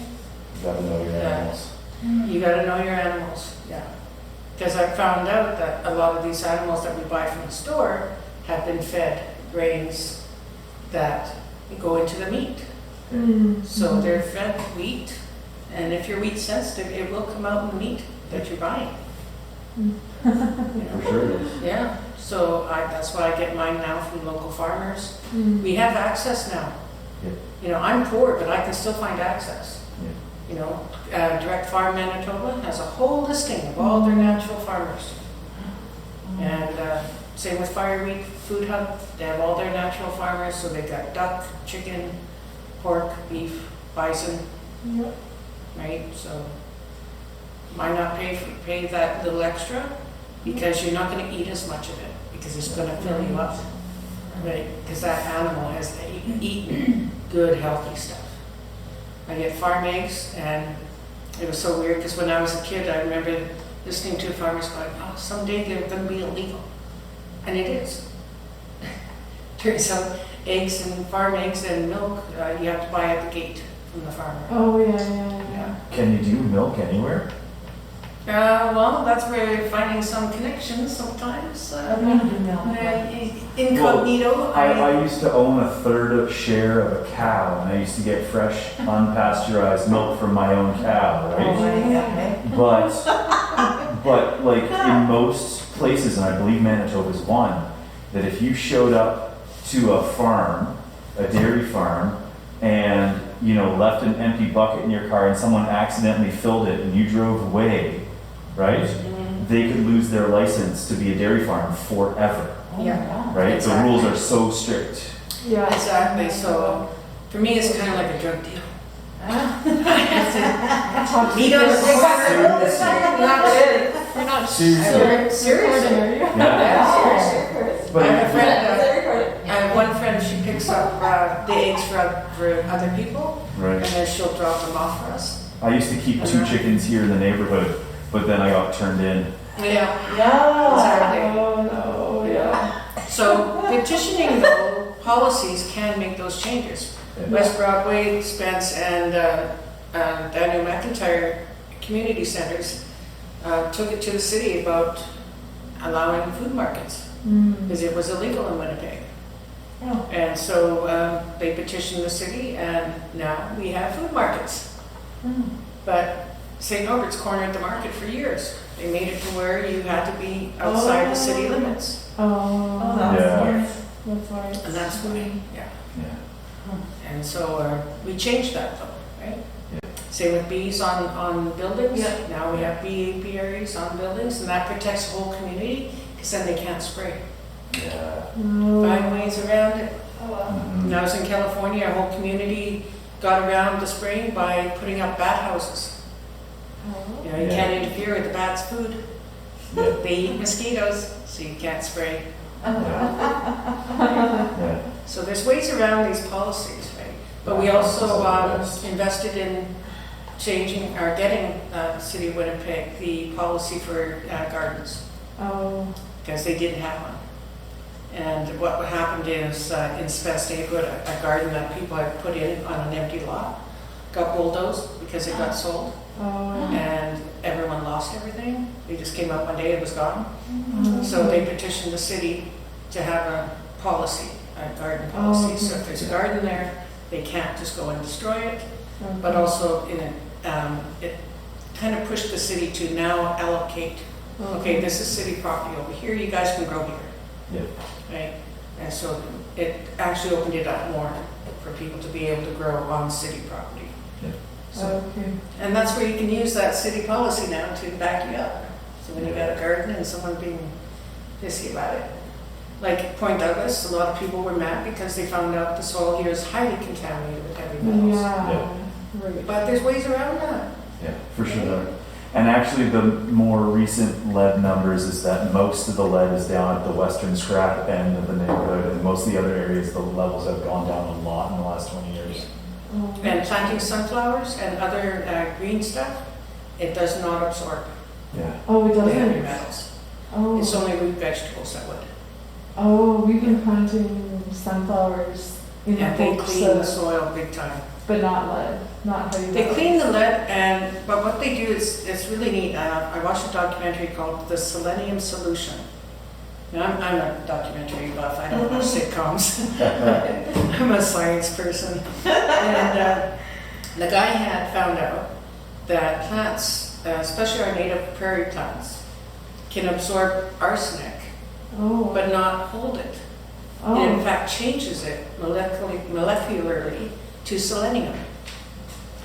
You gotta know your animals. You got to know your animals, yeah. Because I found out that a lot of these animals that we buy from the store have been fed grains that go into the meat. So they're fed wheat, and if you're wheat sensitive, it will come out in the meat that you're buying. You know? For sure it is. Yeah, so that's why I get mine now from local farmers. We have access now. Yeah. You know, I'm poor, but I can still find access. Yeah. You know, Direct Farm Manitoba has a whole listing of all their natural farmers. And same with Fireweed Food Hub, they have all their natural farmers, so they've got duck, chicken, pork, beef, bison, right? So why not pay that little extra? Because you're not going to eat as much of it, because it's going to fill you up, right? Because that animal has eaten good, healthy stuff. I get farm eggs, and it was so weird because when I was a kid, I remember listening to farmers going, "Oh, someday they're going to be illegal," and it is. Turns out eggs and farm eggs and milk you have to buy at the gate from the farmer. Oh, yeah. Can you do milk anywhere? Well, that's where you're finding some connections sometimes. Incognito. I used to own a third of share of a cow, and I used to get fresh, unpasteurized milk from my own cow, right? But like in most places, and I believe Manitoba is one, that if you showed up to a farm, a dairy farm, and left an empty bucket in your car and someone accidentally filled it and you drove away, right? They could lose their license to be a dairy farm forever, Yeah. right? Exactly. The rules are so strict. Yeah. Exactly. So for me, it's kind of like a drug deal. Meat on the You're not Seriously. seriously. Yeah. But I have a friend. I have one friend. She picks up the eggs for other people, and right. then she'll drop them off for us. I used to keep 2 chickens here in the neighborhood, but then I got turned in. Yeah. Yeah. Oh, no, yeah. So petitioning though, policies can make those changes. West Broadway, Spence, and Daniel McIntyre community centers took it to the city about allowing food markets because it was illegal in Winnipeg. Oh. And so they petitioned the city, and now we have food markets. But St. Norbert's cornered the market for years. They made it to where you had to be outside the city limits. Oh, that's Yeah. nice. that's right. And that's why, yeah. Yeah. And so we changed that though, right? Yeah. Same with bees on buildings. Yeah. Now we have bee apiaries on buildings, and that protects the whole community, because then they can't spray. Yeah. Find ways around it. Oh, wow. Mhm. When I was in California, our whole community got around the spraying by putting up bat houses. You know, you Yeah. can't interfere with the bat's food. Yeah. They eat mosquitoes, so you can't spray. Yeah. So there's ways around these policies, right? But we Bat houses also are the best. invested in changing or getting City of Winnipeg the policy for gardens, Oh, because they didn't have one. And what happened is in Spence neighborhood, a garden that people had put in on an empty lot got bulldozed because it got sold, oh. and everyone lost everything. They just came up one day, it was gone. So they petitioned the city to have a policy, a garden policy. So if there's a garden there, they can't just go and destroy it. But also it kind of pushed the city to now allocate, okay, this is city property over here, you guys can grow here. Yeah. Right? And so it actually opened it up more for people to be able to grow on city property. So, Okay. and that's where you can use that city policy now to back you up. So when you got a garden and someone being pissy about it. Like Point Douglas, a lot of people were mad because they found out the soil here is highly contaminated with heavy metals. Yeah, right. But there's ways around that. Yeah, for sure. And actually, the more recent lead numbers is that most of the lead is down at the western scrap end of the neighborhood, and most of the other areas, the levels have gone down a lot in the last 20 years. And planting sunflowers and other green stuff, it does not absorb Yeah. Oh, it the heavy doesn't? metals. Oh. It's only root vegetables that would. Oh, we've been planting sunflowers in the And they hopes clean the of, soil big time. but not lead, not heavy They metals. clean the lead, but what they do is, it's really neat. I watched a documentary called The Selenium Solution. Now, I'm a documentary buff, I don't watch sitcoms. I'm a science person. And the guy had found out that plants, especially our native prairie plants, can absorb arsenic, Oh. but not hold it. It in Oh. fact changes it molecularly to selenium.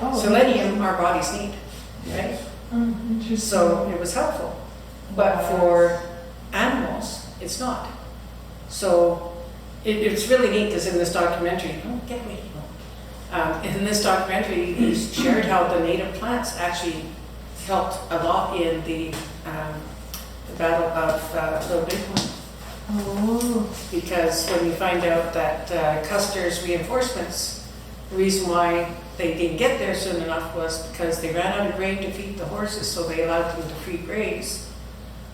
Oh. Selenium our bodies need, right? Interesting. So it was helpful. But for animals, it's not. So it's really neat because in this documentary, oh, get away. In this documentary, he shared how the native plants actually helped a lot in the battle of the big one. Oh. Because when you find out that Custer's reinforcements, the reason why they didn't get there soon enough was because they ran out of grain to feed the horses, so they allowed them to free graze.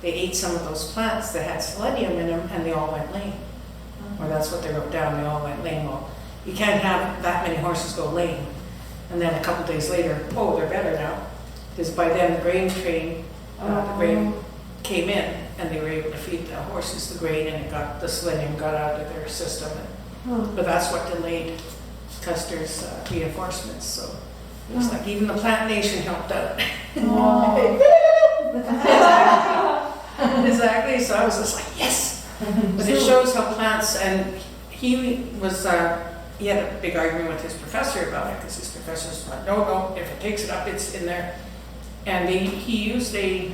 They ate some of those plants that had selenium in them, and they all went lame. Or that's what they wrote down, they all went lame. Well, you can't have that many horses go lame. And then a couple days later, oh, they're better now. Because by then the grain train, the grain came in, and they were able to feed the horses the grain, and the selenium got out of their system. But that's what delayed Custer's reinforcements. So it was like even the plant nation helped out. Exactly. So I was just like, yes. But it shows how plants, and he was, he had a big argument with his professor about it because his professor's like, no, if it takes it up, it's in there. And he used a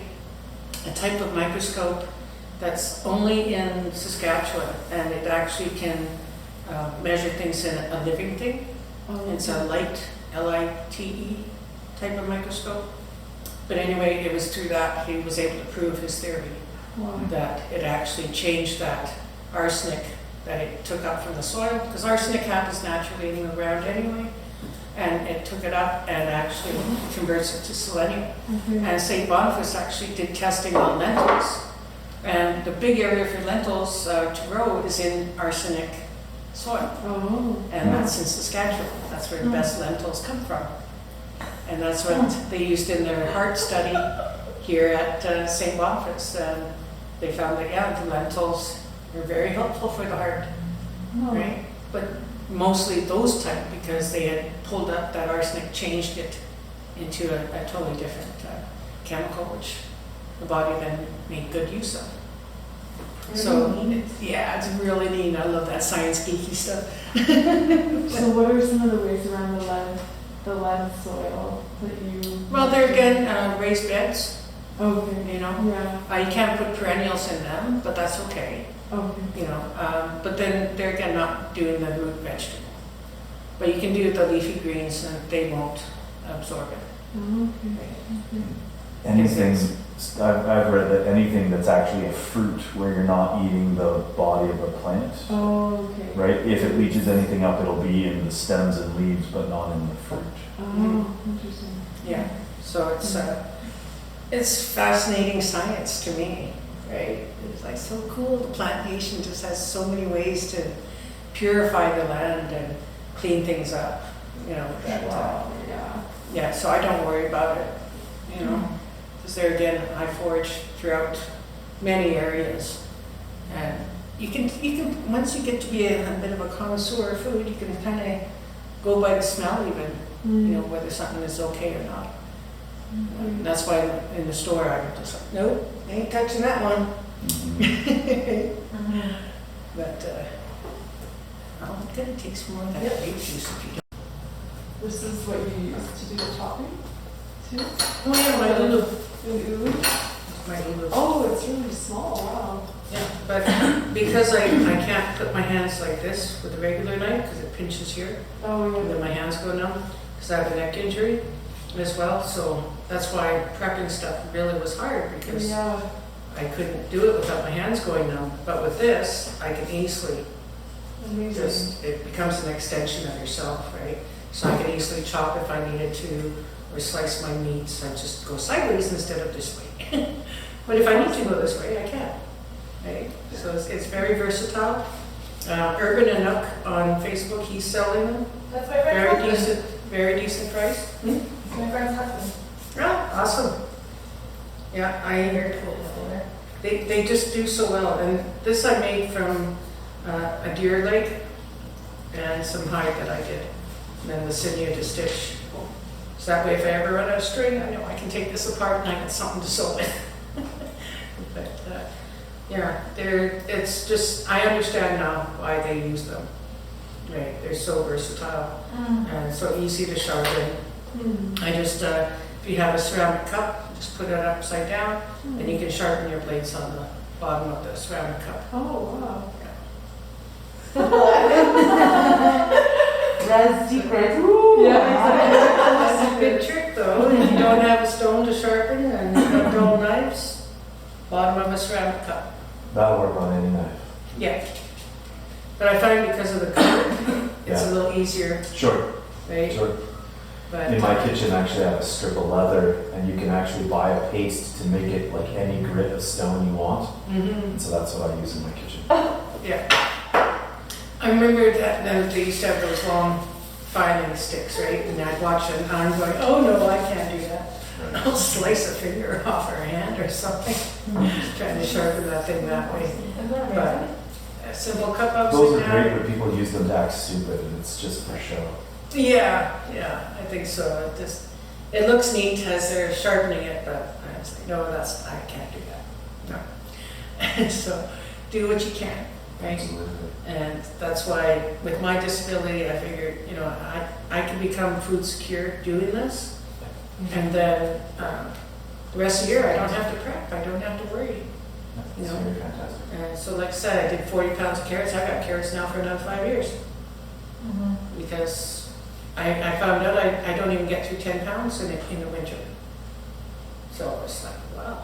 type of microscope that's only in Saskatchewan, and it actually can measure things in a living thing. It's a light, LITE type of microscope. But anyway, it was through that he was able to prove his theory that it actually changed that arsenic that it took up from the soil, because arsenic happens naturally in the ground anyway, and it took it up and actually converts it to selenium. And St. Boniface actually did testing on lentils, and the big area for lentils to grow is in arsenic soil. And that's in Saskatchewan. That's where the best lentils come from. And that's what they used in their heart study here at St. Boniface. And they found that, yeah, the lentils are very helpful for the heart, right? But mostly those type, because they had pulled up that arsenic, changed it into a totally different chemical, which the body then made good use of. So, it's really neat. I love that science geeky stuff. So what are some of the ways around the lead? the land soil that you? Well, they're again, raised beds, Okay. you know. Yeah. You can't put perennials in them, but that's okay, Okay. you know. But then they're again not doing the root vegetable. But you can do the leafy greens and they won't absorb it. Okay. Anything, I've read that anything that's actually a fruit where you're not eating the body of the plant, Oh, okay. right? If it leaches anything up, it'll be in the stems and leaves, but not in the fruit. Oh, interesting. Yeah. So it's fascinating science to me, right? It's like so cool. The plantation just has so many ways to purify the land and clean things up, you know. That, Wow. Yeah. yeah, so I don't worry about it, you know. Because there again, I forage throughout many areas, and you can once you get to be a bit of a connoisseur of food, you can kind of go by the smell even, you know, whether something is okay or not. And that's why in the store I'm just like, nope, ain't touching that one. But well, it kind of takes more of that grape juice if you don't. This is what you use to do the chopping too? Oh yeah, my little, Ooh. my little. Oh, it's really small. Wow. Yeah, but because I can't put my hands like this with a regular knife because it pinches here, Oh, and then my hands go numb because I have a neck injury as well. So that's why prepping stuff really was hard because Yeah. I couldn't do it without my hands going numb. But with this, I can easily Amazing. just, it becomes an extension of yourself, right? So I can easily chop if I needed to, or slice my meats and just go sideways instead of this way. But if I need to go this way, I can, right? So it's very versatile. Urban and Nook on Facebook, he's selling them. That's my friend's husband. Very decent price. That's my friend's husband. Oh, awesome. Yeah, Very cool people there. they just do so well. And this I made from a deer leg and some hide that I did. And then the sinew to stitch. So that way if I ever run out of string, I know I can take this apart and I got something to sew with. But yeah, it's just, I understand now why they use them. Right, they're so versatile and so easy to sharpen. I just, if you have a ceramic cup, just put it upside down and you can sharpen your blades on the bottom of the ceramic cup. Oh, wow. That's secret. That's a good trick though. If you don't have a stone to sharpen and you have dull knives, bottom of a ceramic cup. That'll work on any knife. Yeah. But I find because of the color, it's Yeah. a little easier, Sure, right? sure. But In my kitchen, actually, I have a strip of leather, and you can actually buy a paste to make it like any grit of stone you want. mhm. And so that's what I use in my kitchen. Yeah. I remember that they used to have those long filing sticks, right? And I'd watch it and I'm going, oh no, I can't do that. I'll slice a finger off her hand or something. Trying to sharpen that thing that way. But a simple cup Those upside are great, down. but people use them to act stupid, and it's just for show. Yeah, I think so. It looks neat as they're sharpening it, but I was like, no, I can't do that. No. So do what you can, right? Absolutely. And that's why with my disability, I figured, I can become food secure doing this. And then the rest of the year, I don't have to prep. I don't have to worry. That's You know. very fantastic. And so like I said, I did 40 pounds of carrots. I got carrots now for another 5 years. Because I found out I don't even get through 10 pounds in the winter. So it's like, wow.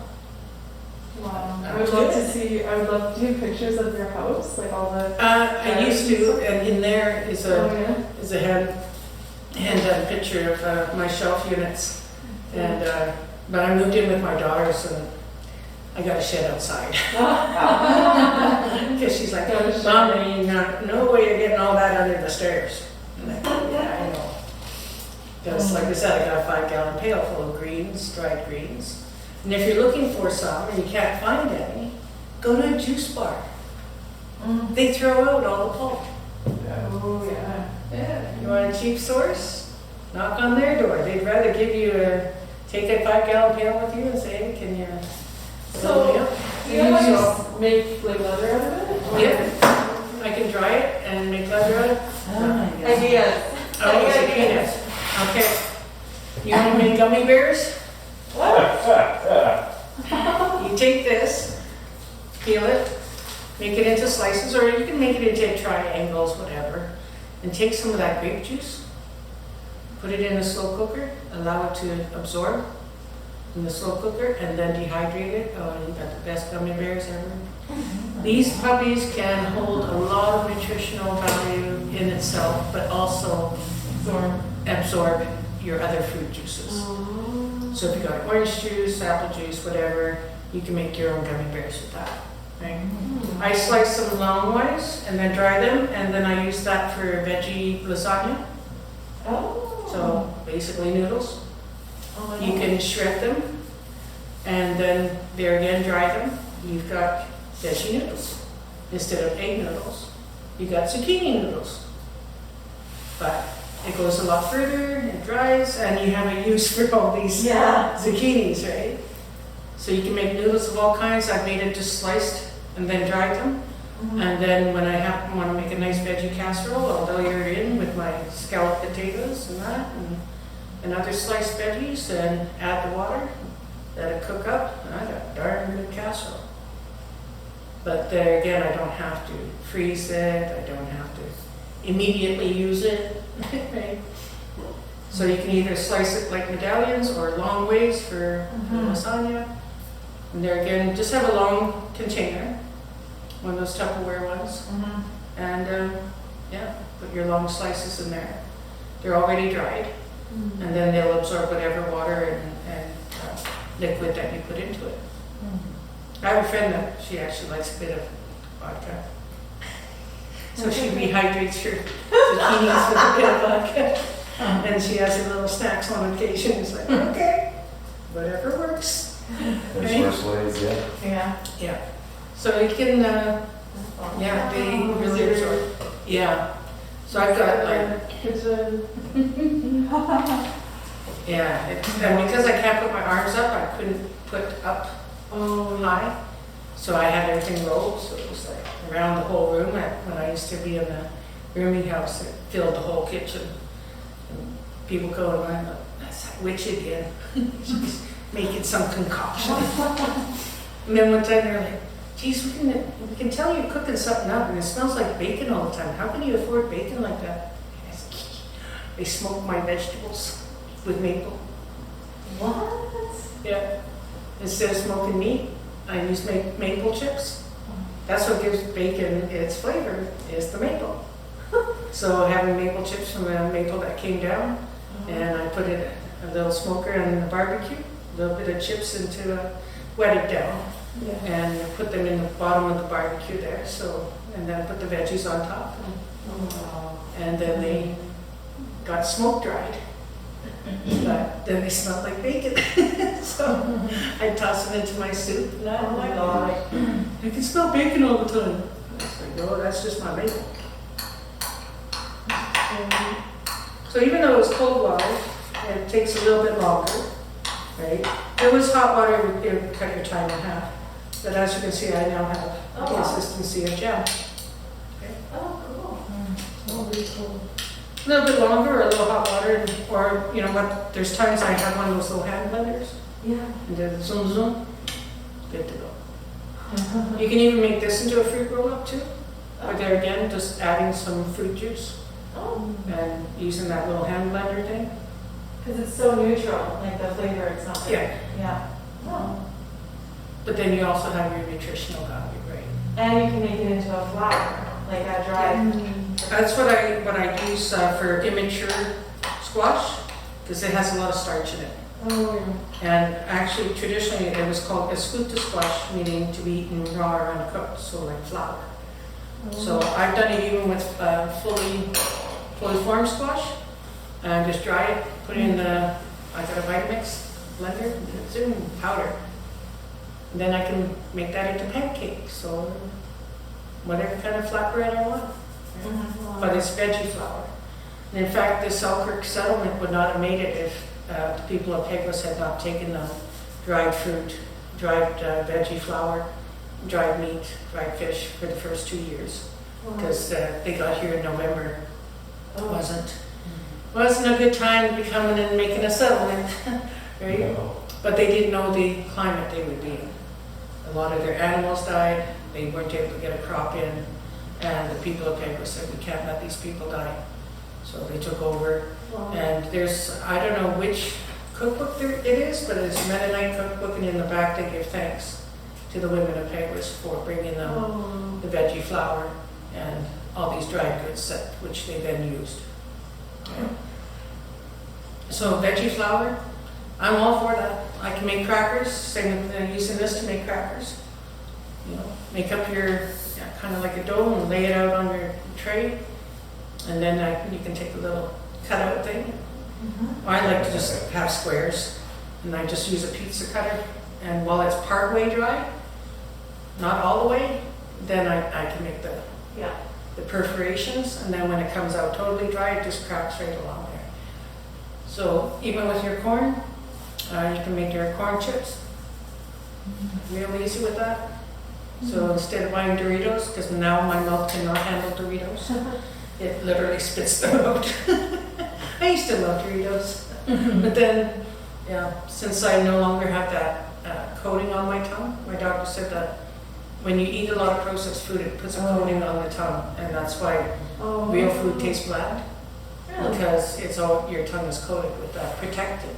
Wow. I would love to see, I would love to do pictures of your house, like all the. I used to, and in there is Oh, yeah. is a hand picture of my shelf units. And but I moved in with my daughters and I got a shed outside. Because she's like, Mommy, no way you're getting all that under the stairs. I'm like, yeah, I know. Because like I said, I got a 5-gallon pail full of greens, dried greens. And if you're looking for some and you can't find any, go to a juice bar. They throw out all the pulp. Yeah. Oh, yeah. Yeah, you want a cheap source? Knock on their door. They'd rather give you take a 5-gallon pail with you and say, hey, can you fill me up? Do you guys make like leather out of it? Yeah, I can dry it and make leather out of it. Oh my God. Ideas. Oh, it's a peanuts. Okay. You want to make gummy bears? You take this, peel it, make it into slices, or you can make it into triangles, whatever, and take some of that grape juice, put it in a slow cooker, allow it to absorb in the slow cooker, and then dehydrate it. Oh, you got the best gummy bears ever. These puppies can hold a lot of nutritional value in itself, but also absorb your other fruit juices. So if you got orange juice, apple juice, whatever, you can make your own gummy bears with that. Right? I slice them longwise and then dry them, and then I use that for veggie lasagna. So basically noodles. You can shred them, and then there again dry them. You've got veggie noodles instead of egg noodles. You got zucchini noodles, but it goes a lot further. It dries, and you have a use for all these zucchinis, right? So you can make noodles of all kinds. I've made it just sliced and then dried them. And then when I want to make a nice veggie casserole, I'll layer it in with my scalloped potatoes and that, and other sliced veggies, and add the water, let it cook up, and I got a darn good casserole. But there again, I don't have to freeze it, I don't have to immediately use it, right? So you can either slice it like medallions or long ways for lasagna. And there again, just have a long container, one of those Tupperware ones, and put your long slices in there. They're already dried, and then they'll absorb whatever water and liquid that you put into it. I have a friend that she actually likes a bit of vodka, so she rehydrates her zucchinis with a bit of vodka, and she has her little snacks on occasion. It's like, okay, whatever works. There's Right? worse ways, yeah. Yeah. So you can, they really absorb. Yeah. So I've got like, and because I can't put my arms up, I couldn't put up high. So I had everything rolled, so it was like around the whole room. When I used to be in the rooming house, it filled the whole kitchen. And people go around, like, that's that witch again. She's making some concoction. And then one time they're like, geez, we can tell you're cooking something up and it smells like bacon all the time. How can you afford bacon like that? I said, they smoke my vegetables with maple. What? Yeah. Instead of smoking meat, I use maple chips. That's what gives bacon its flavor, is the maple. So having maple chips from the maple that came down, and I put it a little smoker in the barbecue, a little bit of chips wet it down, and put them in the bottom of the barbecue there. So, and then put the veggies on top, and then they got smoke dried. But then they smelled like bacon. So I toss them into my soup. And I'm like, I can smell bacon all the time. I was like, no, that's just my maple. So even though it was cold water, it takes a little bit longer, right? If it was hot water, it would cut your time in half. But as you can see, I now have a consistency of jam. Okay. Oh, cool. Really cool. A little bit longer, or a little hot water, or you know what? There's times I have one of those little hand blenders, Yeah. and then zoom zoom, good to go. You can even make this into a fruit roll up too. Or there again, just adding some fruit juice and using that little hand blender thing. Because it's so neutral, like the flavor, it's not like, Yeah. Oh. But then you also have your nutritional value, right? And you can make it into a flour, like a dried. That's what I use for immature squash, because it has a lot of starch in it. And actually, traditionally, it was called escuta squash, meaning to be eaten raw or uncooked, so like flour. So I've done it even with fully formed squash, and just dry it, put it in I got a Vitamix blender, it's in powder. And then I can make that into pancakes, or whatever kind of flatbread I want. But it's veggie flour. And in fact, the Selkirk settlement would not have made it if the people of Pegwas had not taken the dried fruit, dried veggie flour, dried meat, dried fish for the first 2 years. Because they got here in November. It wasn't wasn't a good time to be coming and making a settlement, right? No. But they didn't know the climate they would be in. A lot of their animals died, they weren't able to get a crop in, and the people of Pegler said, we can't let these people die. So they took over, and there's, I don't know which cookbook it is, but it's a Mennonite cookbook, and in the back they give thanks to the women of Pegler for bringing them the veggie flour and all these dried goods, which they then used. Okay. So veggie flour, I'm all for that. I can make crackers, same with using this to make crackers. You know, make up your, kind of like a dough and lay it out on your tray. And then you can take a little cutout thing. Or I like to just have squares. And I just use a pizza cutter. And while it's part way dry, not all the way, then I can make the perforations. And then when it comes out totally dry, it just cracks right along there. So even with your corn, you can make your corn chips. Real easy with that. So instead of buying Doritos, because now my mouth cannot handle Doritos, it literally spits them out. I used to love Doritos. But then, since I no longer have that coating on my tongue, my doctor said that when you eat a lot of processed food, it puts a coating on the tongue, and that's why real food tastes bland. Because it's all, your tongue is coated with that protected.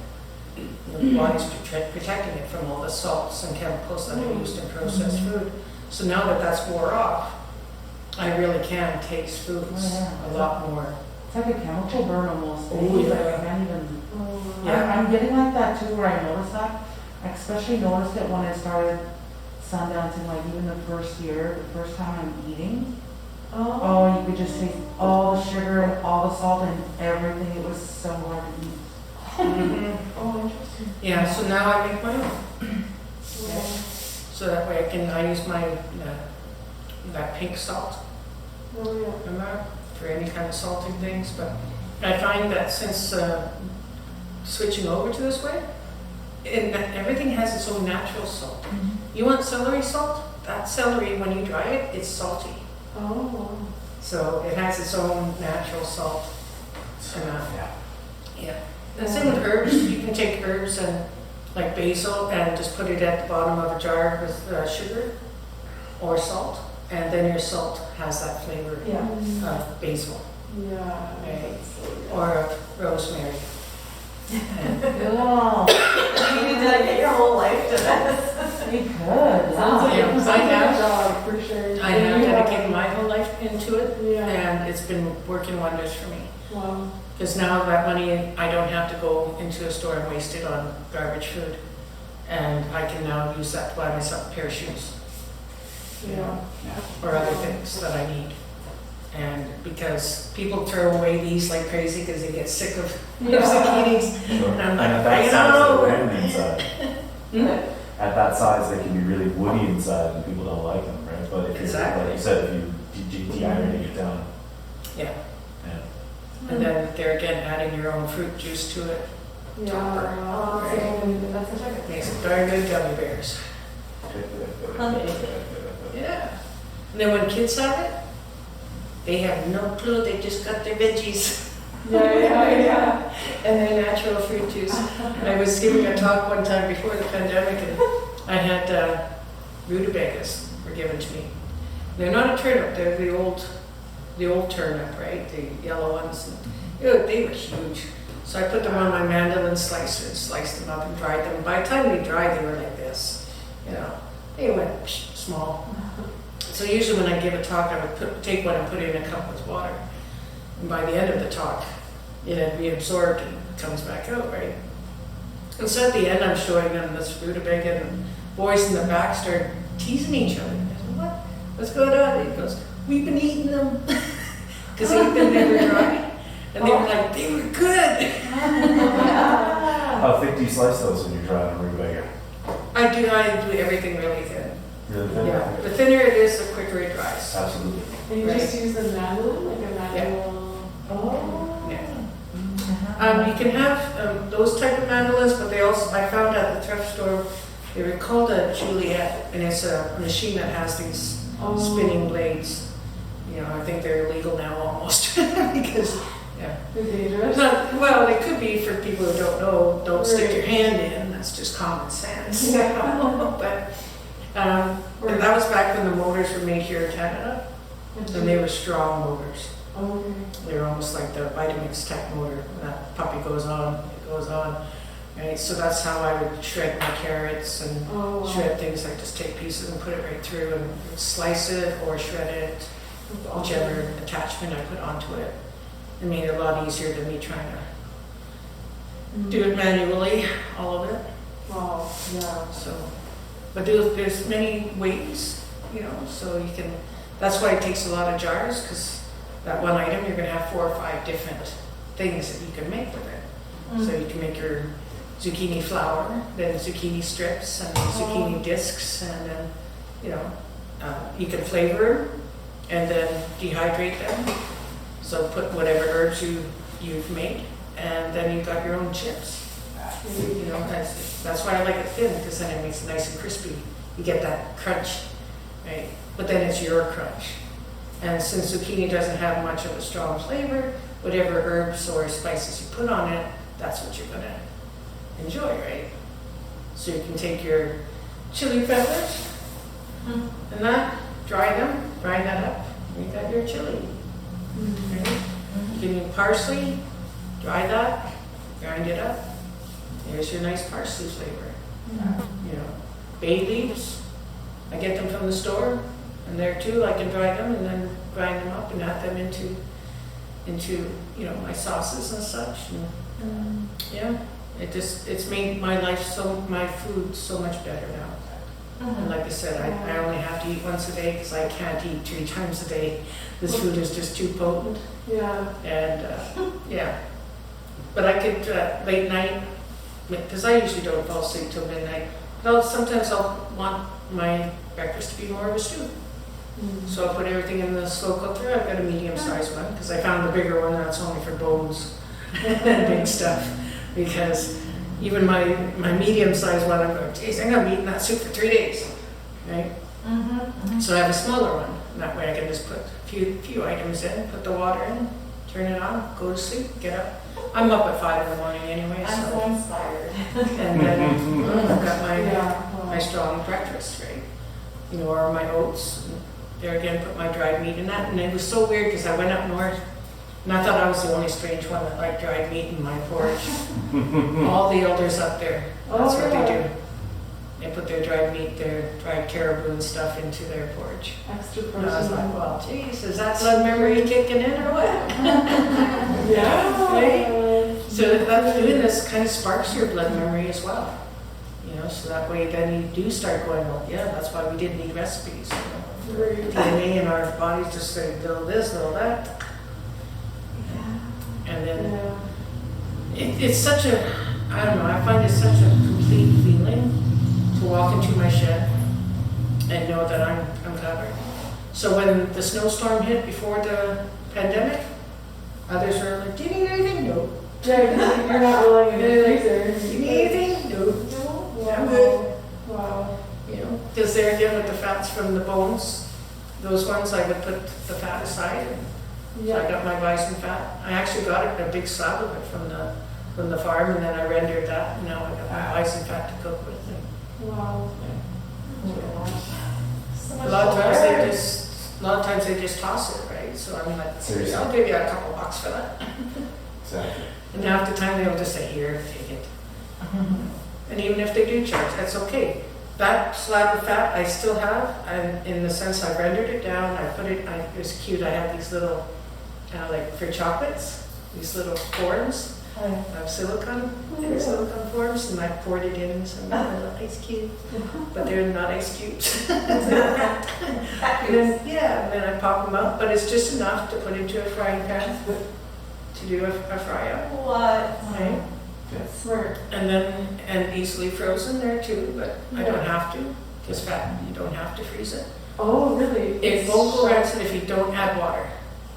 The body's protecting it from all the salts and chemicals that are used in processed food. So now that that's wore off, I really can taste foods a lot more. It's like a chemical burn almost. Oh, yeah. Like I can't even. I'm getting like that too, where I noticed that. I especially noticed it when I started sundancing, like even the first year, the first time I'm eating. Oh, you could just taste all the sugar and all the salt and everything. It was so hard to eat. Oh, interesting. Yeah, so now I make my own. So that way I use my, that pink salt. Remember? For any kind of salting things. But I find that since switching over to this way, everything has its own natural salt. You want celery salt? That celery, when you dry it, it's salty. So it has its own natural salt. And same with herbs. You can take herbs and like basil and just put it at the bottom of a jar with sugar or salt, and then your salt has that flavor of basil, right? Or of rosemary. And You can dedicate your whole life to this. You could. Sounds like it was I have. a job for sure. I have dedicated my whole life into it, and it's been working wonders for me. Wow. Because now that money, I don't have to go into a store and waste it on garbage food. And I can now use that to buy myself a pair of shoes. Or other things that I need. And because people throw away these like crazy because they get sick of zucchinis. Sure. And I'm And like, at that I size, know. they're windy inside. At that size, they can be really woody inside, and people don't like them, right? But if you're, Exactly. like you said, if you dehydrate it down, Yeah. And then there again, adding your own fruit juice to it That's such a good makes it darn good gummy bears. Yeah. And then when kids have it, they have no clue. They just got their veggies and their natural fruit juice. I was giving a talk one time before the pandemic, and I had rutabagas were given to me. They're not a turnip. They're the old turnip, right? The yellow ones. And, they were huge. So I put them on my mandolin slicer and sliced them up and dried them. By the time they dried, they were like this. They went small. So usually when I give a talk, I would take one and put it in a cup with water. And by the end of the talk, it had reabsorbed and comes back out, right? And so at the end, I'm showing them this rutabaga, and boys in the back started teasing each other. I said, what's going on? And he goes, we've been eating them. Because they were dry. And they were like, they were good. how thick do you slice those when you're drying a rutabaga? I do everything really thin. Really thin? Yeah. The thinner it is, the quicker it dries. Absolutely. And you just use the mandolin, like a mandolin. Yeah. You can have those type of mandolins, but they also, I found at the thrift store, they were called a Juliet, and it's a machine that has these spinning blades. I think they're illegal now almost because Yeah. It's dangerous. Well, it could be for people who don't know, don't stick your hand in, that's just common sense. But, and that was back when the motors were made here in Canada, and they were strong motors. Okay. They were almost like the Vitamix type motor. When that puppy goes on, it goes on. Right? So that's how I would shred my carrots and Oh, wow. shred things. I just take pieces and put it right through and slice it or shred it, whichever attachment I put onto it. It made it a lot easier than me trying to do it manually, all of it. Wow, yeah. So, but there's many ways, you know, so you can, that's why it takes a lot of jars, because that one item, you're gonna have 4 or 5 different things that you can make with it. So you can make your zucchini flour, then zucchini strips, and zucchini discs, and then, you know, you can flavor them, and then dehydrate them. So put whatever herbs you've made, and then you've got your own chips. You know, that's why I like it thin, because then it makes it nice and crispy. You get that crunch, right? But then it's your crunch. And since zucchini doesn't have much of a strong flavor, whatever herbs or spices you put on it, that's what you're gonna enjoy, right? So you can take your chili peppers and that, dry them, grind that up, and you got your chili. Right? You can use parsley, dry that, grind it up. There's your nice parsley flavor. You know, bay leaves, I get them from the store, and there too, I can dry them and then grind them up and add them into you know, my sauces and such. And, yeah, it's made my food so much better now. And like I said, I only have to eat once a day because I can't eat 3 times a day. This food is just too potent. Yeah. And yeah, but I could late night, because I usually don't fall asleep till midnight. But sometimes I'll want my breakfast to be more of a stew. So I'll put everything in the slow cooker. I've got a medium-sized one because I found the bigger one that's only for bones and big stuff. Because even my medium-sized one, I'm going, geez, I'm going to be eating that soup for 3 days, right? So I have a smaller one. And that way I can just put a few items in, put the water in, turn it on, go to sleep, get up. I'm up at 5 in the morning anyway, I'm so. so inspired. And then I've got my Yeah. my strong breakfast, right? You know, or my oats. There again, put my dried meat in that. And it was so weird because I went up north and I thought I was the only strange one that liked dried meat in my porridge. All the elders up there, that's what they do. They put their dried meat, their dried caribou and stuff into their porridge. Extra And I was protein. like, well, geez, is that blood memory kicking in or what? Yeah. Right? So that doing this kind of sparks your blood memory as well. You know, so that way then you do start going, well, yeah, that's why we did need recipes. You know, for DNA in our bodies just say little this, little that. And then it's such a, I don't know, I find it such a complete feeling to walk into my shed and know that I'm covered. So when the snowstorm hit before the pandemic, others were like, do you need anything? No. Yeah, 'cause you're not rolling in the freezer. Do you need anything? No. Wow. I'm good. Wow. You know, because there again with the fats from the bones, those ones I would put the fat aside. So I got my bison fat. I actually got it, a big slab of it from the farm, and then I rendered that. And now I got my bison fat to cook with. Wow. So A much lot of flavor. times they just toss it, right? So I'm like, Seriously. I'll give you a couple bucks for that. Exactly. And half the time they'll just say, here, take it. And even if they do charge, that's okay. That slab of fat I still have, and in the sense I rendered it down, I put it, it was cute, I had these little, like for chocolates, these little forms of silicone forms, and I poured it in some little ice cube, but they're not ice cubes. And then, and then I pop them out, but it's just enough to put into a frying pan to do a fry up. What? Right? Smart. And then, and easily frozen there too, but I don't have to, because fat, you don't have to freeze it. Oh, really? It won't go rancid if you don't add water.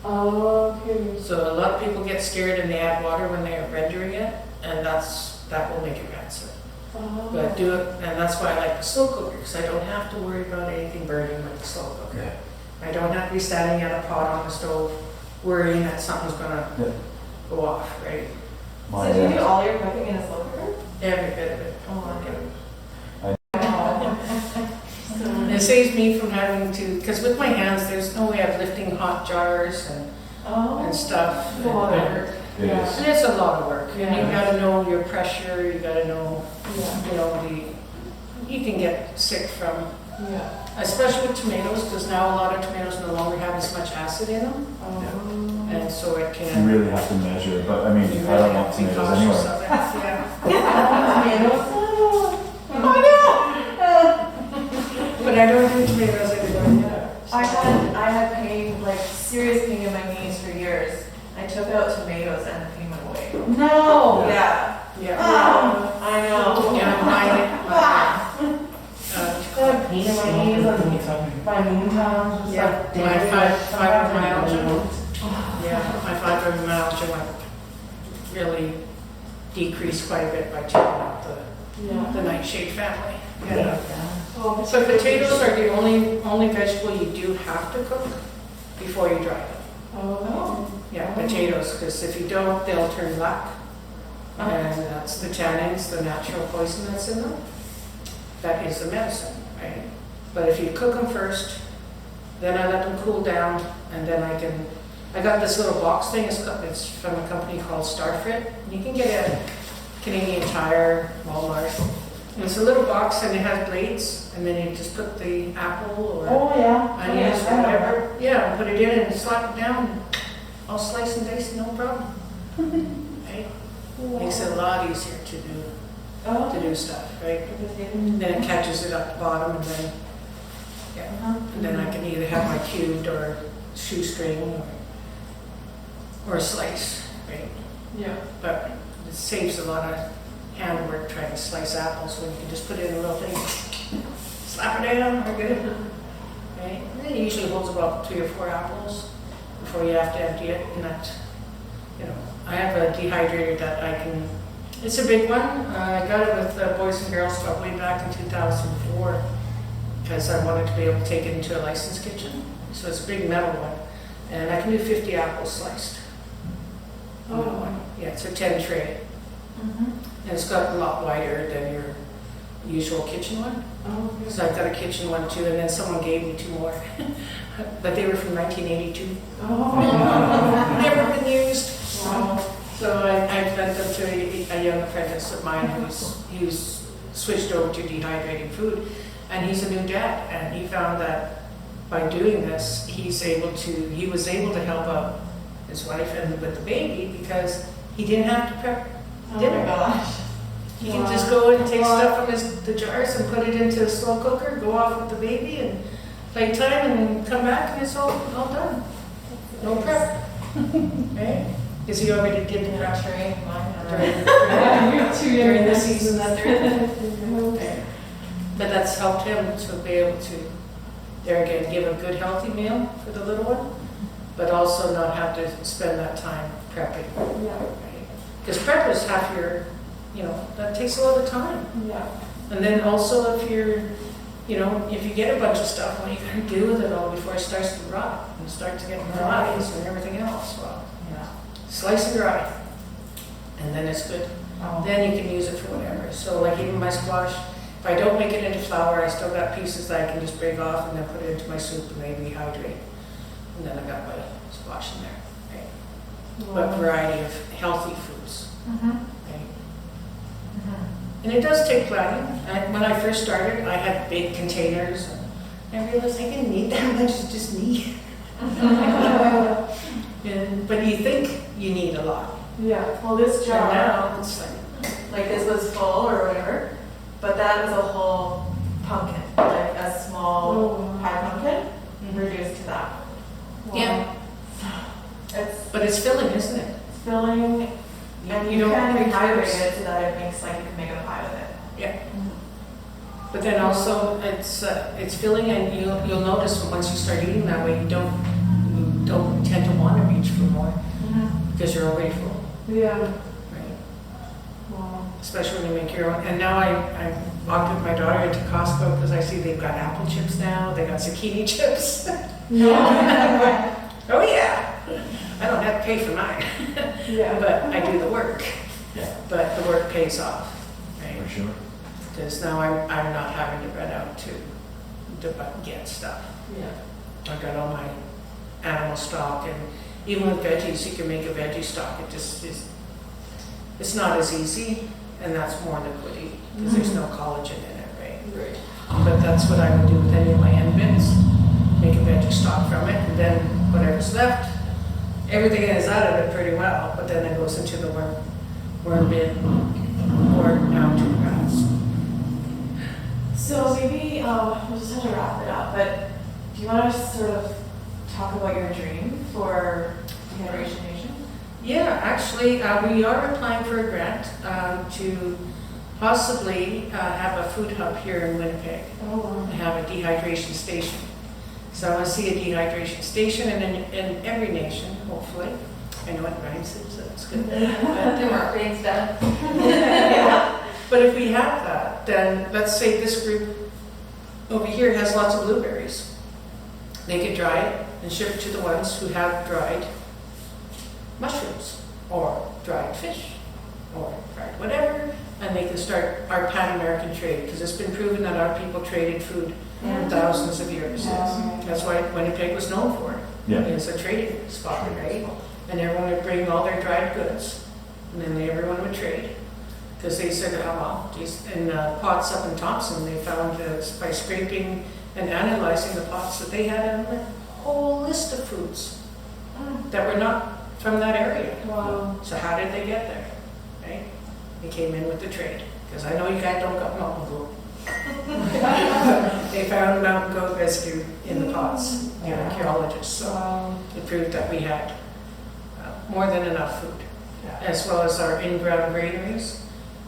Oh, okay. So a lot of people get scared and they add water when they're rendering it, and that will make it rancid. Oh. But do it, and that's why I like the slow cooker, because I don't have to worry about anything burning with the slow cooker. Yeah. I don't have to be standing at a pot on the stove worrying that something's gonna go off, right? My, So do you do all your cooking in a slow cooker? Every bit of it. Oh, It saves me from having to, because with my hands, there's no way of lifting hot jars and stuff. It's a lot of And- work. It is. And it's a lot of work. And you Yeah. gotta know your pressure, you gotta know, Yeah. you know, you can get sick from, Yeah. especially with tomatoes, because now a lot of tomatoes no longer have as much acid in them. And so it You can. really have to measure, but I mean, you I really don't have want to be tomatoes cautious anyway. of it, yeah. But I don't do tomatoes anymore, yeah. I had pain, like serious pain in my knees for years. I took out tomatoes and the pain went away. No. Yeah. Yeah. I know. Yeah, I have pain in my knees and my noontime, just Yeah, like. my daily, fibromyalgia. Yeah, my fibromyalgia went really decreased quite a bit by taking out Yeah. the nightshade family. Yeah. Yeah. Oh, So potatoes are the only vegetable you do have to cook before you dry them. Oh. Yeah, potatoes, because if you don't, they'll turn black. And that's the tannins, the natural poison that's in them. That is the medicine, right? But if you cook them first, then I let them cool down, and then I got this little box thing, it's from a company called Starfrit. You can get it at Canadian Tire, Walmart. And it's a little box and it has blades, and then you just put the apple or Oh, yeah. onions Yeah, or whatever. Yeah, put it in and slap it down. I'll slice and dice, no problem. Right? Makes it a lot easier to do stuff, right? Then it catches it up the bottom, and then and then I can either have my cubed or shoestring or a slice, right? Yeah. But it saves a lot of handwork trying to slice apples when you can just put it in a little thing, slap it down, we're good. Right? And it usually holds about 3 or 4 apples before you have to empty it. And that, you know, I have a dehydrator that I can, it's a big one. I got it with the Boys and Girls Club way back in 2004 because I wanted to be able to take it into a licensed kitchen. So it's a big metal one. And I can do 50 apples sliced. On that one. Yeah, it's a 10 tray. And it's got a lot wider than your usual kitchen one. Oh, So I've got a kitchen one too, and then someone gave me 2 more. But they were from 1982. Oh. Never been used. Wow. So I lent them to a young apprentice of mine who's switched over to dehydrating food. And he's a new dad, and he found that by doing this, he was able to help out his wife and with the baby because he didn't have to prep dinner. Oh my gosh. He can just go and take stuff from the jars and put it into a slow cooker, go off with the baby and playtime and come back and it's all done. No prep. Right? Because he already did the prep Train mine. during the season that they're in. Right. But that's helped him to be able to, there again, give a good healthy meal for the little one, but also not have to spend that time prepping. Yeah. Because prep is half your, that takes a lot of time. Yeah. And then also if you're, if you get a bunch of stuff, what are you going to do with it all before it starts to rot and start to get flies and everything else? Well, slice and dry, and then it's good. Oh. Then you can use it for whatever. So like even my squash, if I don't make it into flour, I still got pieces that I can just break off and then put it into my soup and they rehydrate. And then I got my squash in there. Right? But variety of healthy foods. Right? And it does take planning. When I first started, I had big containers, and I realized I didn't need that much, it's just me. But you think you need a lot. Yeah, well this And jar, now it's like this was full or whatever, but that was a whole pumpkin, like a small Oh. pie pumpkin reduced to that. yeah. It's But it's filling, isn't it? filling, and you don't can make rehydrate carbs. it so that it makes like you can make a pie with it. Yeah. But then also it's filling, and you'll notice once you start eating that way, you don't tend to want to reach for more because you're already full, Yeah. right? Wow. Especially when you make your own. And now I walked with my daughter into Costco because I see they've got apple chips now, they got zucchini chips. Yeah. Oh yeah, I don't have to pay for mine. Yeah. but I do the work. Yeah. But the work pays off, right? For sure. Because now I'm not having to run out to get stuff. Yeah. I've got all my animal stock, and even with veggies, you can make a veggie stock. It just is, it's not as easy, and that's more liquidy because there's no collagen in it, right? Right. But that's what I would do with any of my end bins. Make a veggie stock from it, and then whatever's left, everything is out of it pretty well, but then it goes into the worm bin or down to the grass. So maybe we'll just have to wrap it up, but do you want to sort of talk about your dream for Dehydration Nation? Yeah, actually, we are applying for a grant to possibly have a food hub here in Winnipeg Oh, and have a dehydration station. So I want to see a dehydration station in every nation, hopefully. I know it rhymes, so that's good. the marketing's done. Yeah. But if we have that, then let's say this group over here has lots of blueberries. They could dry it and ship it to the ones who have dried mushrooms or dried fish or dried whatever, and they can start our pan-American trade, because it's been proven that our people traded food for thousands of years. That's why Winnipeg was known for it. Yeah. It's a trading spot, right? And everyone would bring all their dried goods, and then everyone would trade. Because they said, oh, well, geez, in pots up in Thompson, they found by scraping and analyzing the pots that they had a whole list of foods that were not from that area. Wow. So how did they get there, right? They came in with the trade. Because I know you guys don't got mountain goat. They found mountain goat residue in the pots, archaeologists. So it proved that we had more than enough food, as well as our in-ground granaries.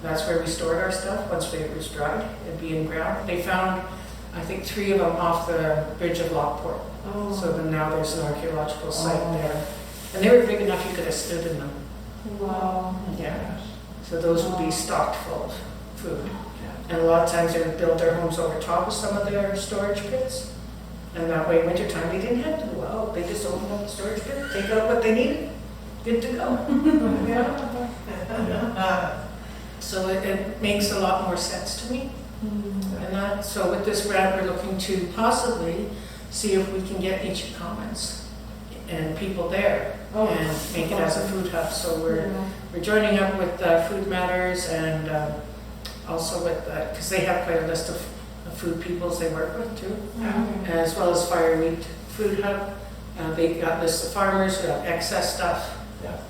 That's where we stored our stuff. Once it was dried, it'd be in ground. They found, I think, 3 of them off the bridge of Lockport. So then now there's an archaeological site there. And they were big enough you could have stood in them. Wow. Yeah. So those would be stocked full of food. And a lot of times they would build their homes over top of some of their storage pits. And that way, wintertime, they didn't have to go out. They just opened up the storage pit, take out what they needed, good to go. Yeah. So it makes a lot more sense to me. And so with this grant, we're looking to possibly see if we can get Nietzsche Commons and people there and make it as a food hub. So we're joining up with Food Matters and also with, because they have quite a list of food peoples they work with too, as well as Fire Wheat Food Hub. They've got lists of farmers who have excess stuff.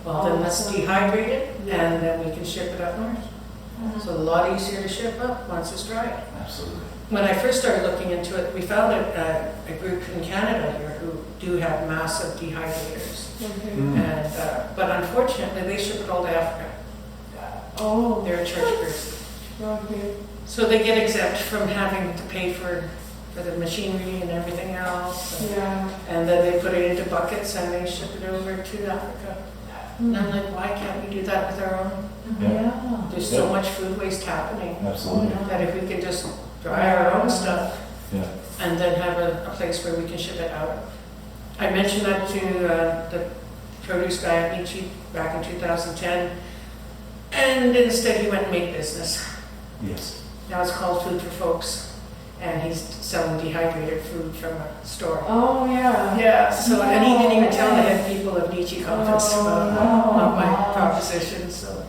Well, then let's dehydrate it and then we can ship it up north. So a lot easier to ship up once it's dried. Absolutely. When I first started looking into it, we found a group in Canada here who do have massive dehydrators. And, but unfortunately, they ship it all to Africa. They're a church group. So they get exempt from having to pay for the machinery and everything else. And then they put it into buckets and they ship it over to Africa. And I'm like, why can't we do that with our own? There's so much food waste happening Absolutely. that if we could just dry our own stuff Yeah. and then have a place where we can ship it out. I mentioned that to the produce guy at Nietzsche back in 2010, and instead he went and made business. Yes. Now it's called Food for Folks, and he's selling dehydrated food from a store. Yeah, so, and he didn't even tell the head people of Nietzsche Conference about my proposition, So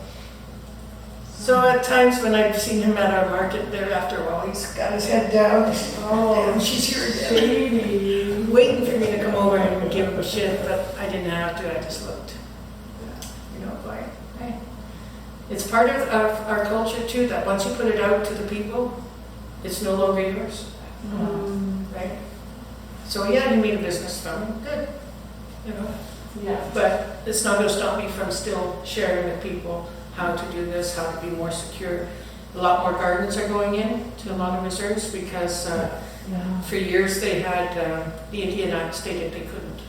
at times when I've seen him at our market there after a while, he's got his head down. Damn, she's here again. Waiting for me to come over and give him a shit, but I didn't have to, I just looked. You know, like, hey. It's part of our culture too, that once you put it out to the people, it's no longer yours. Right? So yeah, you made a business from it, good. You know? But it's not going to stop me from still sharing with people how to do this, how to be more secure. A lot more gardens are going in to a lot of reserves because for years they had, the Indian Act stated they couldn't.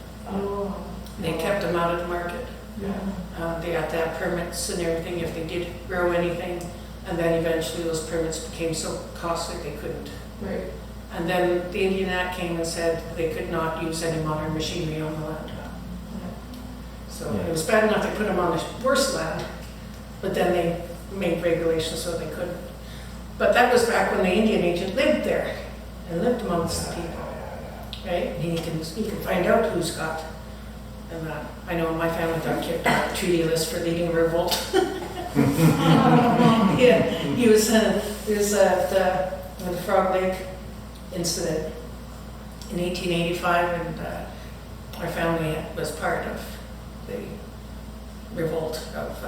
They kept them out of the market. They had to have permits and everything if they did grow anything, and then eventually those permits became so costly they couldn't. And then the Indian Act came and said they could not use any modern machinery on the land. So Yeah. it was bad enough they put them on the worst land, but then they made regulations so they couldn't. But that was back when the Indian agent lived there and lived amongst the people, right? And he can find out who's got. And I know my family got kicked off the treaty list for leading a revolt. Yeah, he was at the Frog Lake incident in 1885, and our family was part of the revolt of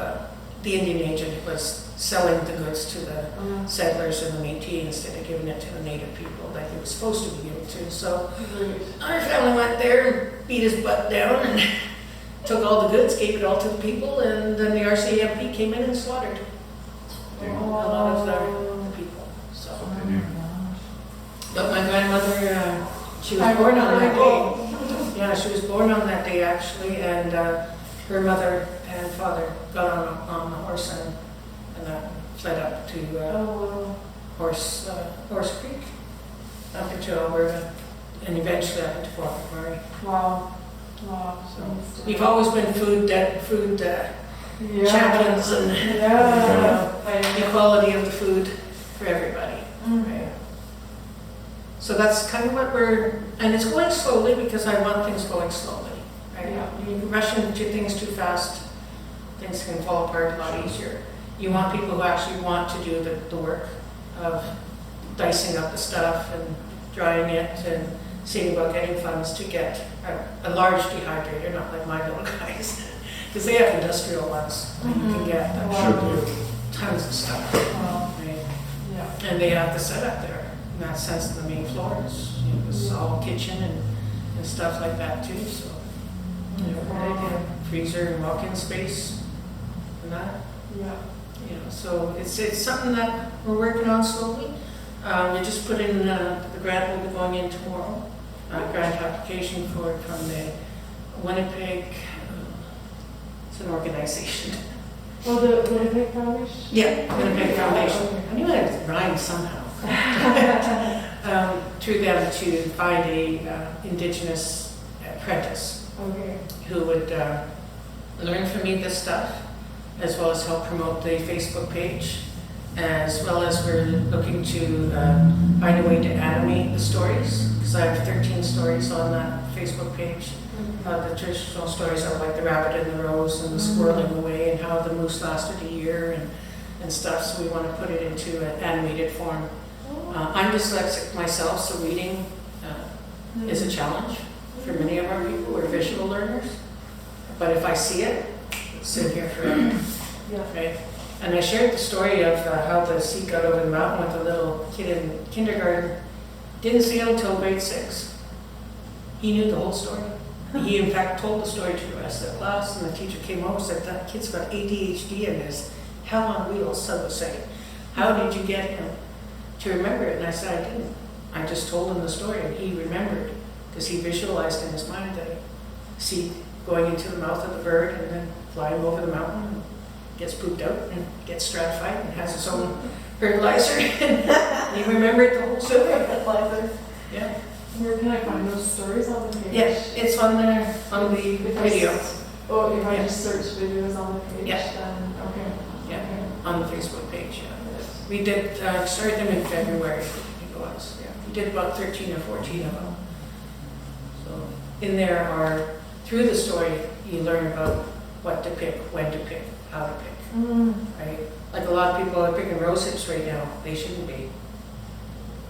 the Indian agent was selling the goods to the settlers and the Métis instead of giving it to the native people that he was supposed to be given to. So our family went there and beat his butt down and took all the goods, gave it all to the people, and then the RCMP came in and slaughtered a lot of the people. So, but my grandmother, she was born on that day. Yeah, she was born on that day actually, and her mother and father got on the horse and fled up to Horse Creek, up into Alberta, and eventually up into Fort McMurray. Wow. Wow. So we've always been food champions and equality of the food for everybody. Right? So that's kind of what and it's going slowly because I want things going slowly. Right? Yeah. You rush into things too fast, things can fall apart a lot easier. You want people who actually want to do the work of dicing up the stuff and drying it and seeing about getting funds to get a large dehydrator, not like my little guys, because they have industrial ones that you can get that will do tons of stuff. Right? Yeah. And they have the setup there. In that sense, the main floor is it's all kitchen and stuff like that too. So freezer and walk-in space and that. Yeah. So it's something that we're working on slowly. We just put in the grant will be going in tomorrow. Grant application for it from the Winnipeg. It's an organization. Oh, the Winnipeg Foundation? Yeah, Winnipeg Foundation. I knew it rhymed somehow. Through them to find a Indigenous apprentice who would learn from me this stuff, as well as help promote the Facebook page, as well as we're looking to find a way to animate the stories, because I have 13 stories on that Facebook page. The traditional stories are like the rabbit and the rose and the squirreling away and how the moose lasted a year and stuff, so we want to put it into an animated form. I'm dyslexic myself, so reading is a challenge for many of our people. We're visual learners, but if I see it, it's in here forever. Right? And I shared the story of how the sea got over the mountain with a little kid in kindergarten. Didn't see him until grade 6. He knew the whole story. He in fact told the story to the rest of the class, and the teacher came over and said, that kid's got ADHD and is hell on wheels, so to say. How did you get him to remember it? And I said, I didn't. I just told him the story, and he remembered, because he visualized in his mind the sea going into the mouth of the bird and then flying over the mountain and gets pooped out and gets stratified and has its own fertilizer. He remembered the whole story. Yeah. Where can I find those stories on the page? Yeah, it's on the video. Oh, if I just search videos on the page, Yeah. then okay. Yeah, Okay. on the Facebook page. Yeah. We did start them in February. I think it was. Yeah. We did about 13 or 14 of them. So in there are through the story you learn about what to pick, when to pick, how to pick. Right? Like a lot of people are picking rose hips right now. They shouldn't be.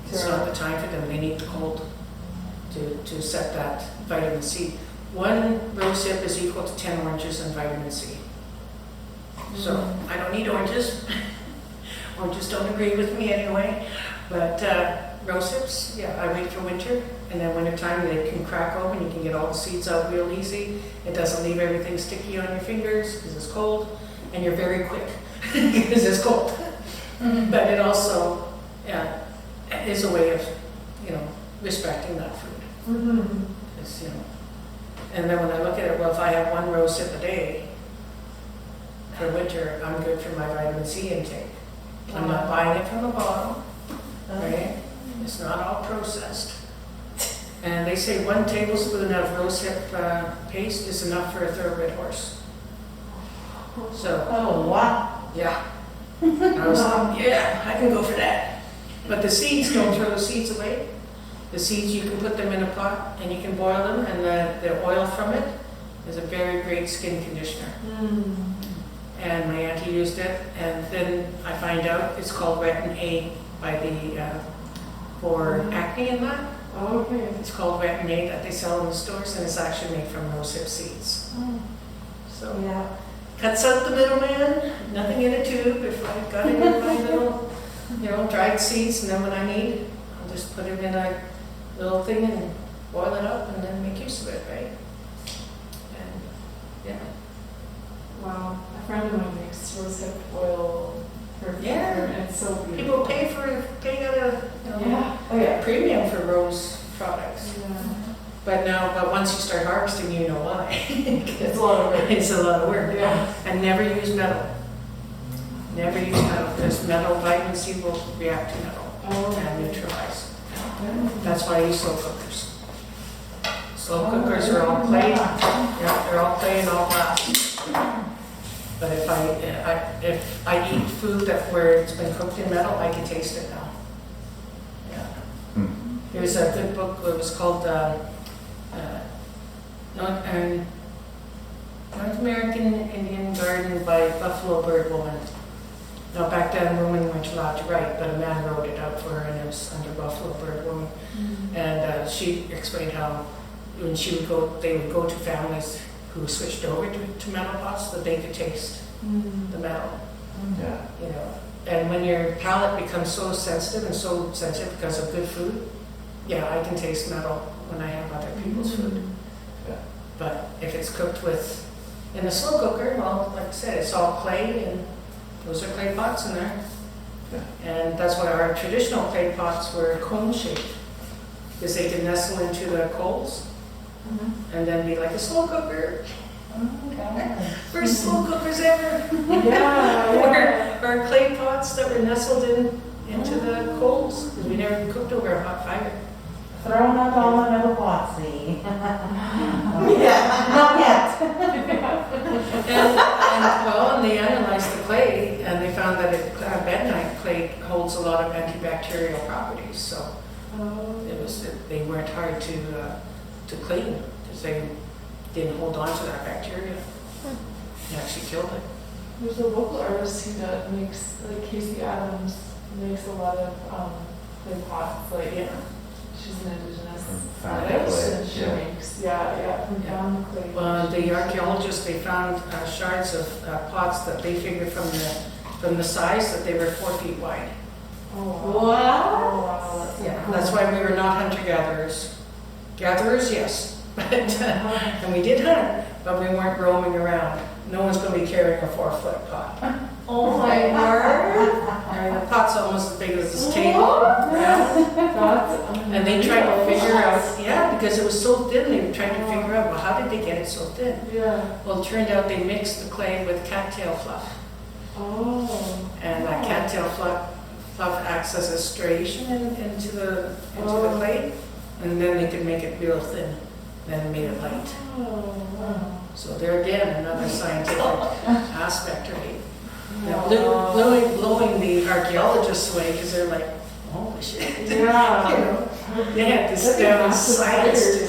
It's not the time for them. They need the cold to set that vitamin C. 1 rose hip is equal to 10 oranges and vitamin C. So I don't need oranges. Oranges don't agree with me anyway. But rose hips, yeah, I wait for winter. And then winter time they can crack open. You can get all the seeds out real easy. It doesn't leave everything sticky on your fingers because it's cold. And you're very quick because it's cold. But it also is a way of, respecting that food. It's, and then when I look at it, well, if I have 1 rose hip a day for winter, I'm good for my vitamin C intake. I'm not buying it from a bottle, right? It's not all processed. And they say 1 tablespoon of rosehip paste is enough for a thoroughbred horse. So, Oh, wow. yeah. I was like, yeah, I can go for that. But the seeds, don't throw the seeds away. The seeds, you can put them in a pot and you can boil them, and the oil from it is a very great skin conditioner. And my auntie used it, and then I find out it's called retin A by for acne and that. Okay. It's called retin A that they sell in the stores, and it's actually made from rosehip seeds. So Yeah. cuts out the middleman, nothing in a tube. If I've got it in my little, dried seeds, and then when I need, I'll just put it in a little thing and boil it up and then make use of it, right? And yeah. Wow. A friend of mine makes rosehip oil perfume. Yeah. And it's so beautiful. People pay out a Yeah. Oh yeah. premium for rose products. Yeah. But once you start harvesting, you know why. It's a lot of work. It's a lot of work. Yeah. And never use metal. Never use metal, because metal, vitamin C will react to metal and neutralize. That's why I use slow cookers. Slow cookers are all clay. Yeah, they're all clay and all glass. But if I eat food where it's been cooked in metal, I can taste it now. Yeah. There's a good book. It was called North American Indian Garden by Buffalo Bird Woman. Now, back then, women weren't allowed to write, but a man wrote it out for her, and it was under Buffalo Bird Woman. And she explained how when they would go to families who switched over to metal pots, that they could taste the metal. Yeah. And when your palate becomes so sensitive because of good food, yeah, I can taste metal when I have other people's food. Yeah. But if it's cooked in a slow cooker, well, like I said, it's all clay, and those are clay pots in there. Yeah. And that's why our traditional clay pots were cone shaped, because they could nestle into the coals and then be like a slow cooker. First slow cookers ever. Yeah. Or clay pots that were nestled into the coals, because we never cooked over a hot fire. Throwing out all the metal pots, see? Yeah. Not yet. And they analyzed the clay, and they found that bentonite clay holds a lot of antibacterial properties. So they weren't hard to clean, because they didn't hold on to that bacteria. It actually killed it. There's a local artist who makes, like Casey Adams, makes a lot of clay pots. Like, Yeah. she's an indigenous Found artist, clay, and she yeah. makes, from found clay. The archaeologists, they found shards of pots that they figured from the size that they were 4 feet wide. Oh, wow. What? Oh, wow. Yeah, that's why we were not hunter-gatherers. Gatherers, yes, but and we did hunt, but we weren't roaming around. No one's going to be carrying a 4-foot pot. Oh my word. The pot's almost as big as this table. Yeah. And they tried to figure out, because it was so thin, they were trying to figure out, well, how did they get it so thin? Yeah. Well, it turned out they mixed the clay with cattail fluff. Oh. And that cattail fluff acts as a striation into the clay, and then they could make it real thin, then made it light. Oh, wow. So there again, another scientific aspect, right? Now, blowing the archaeologists away, because they're like, holy shit. Yeah. They had this down science to it.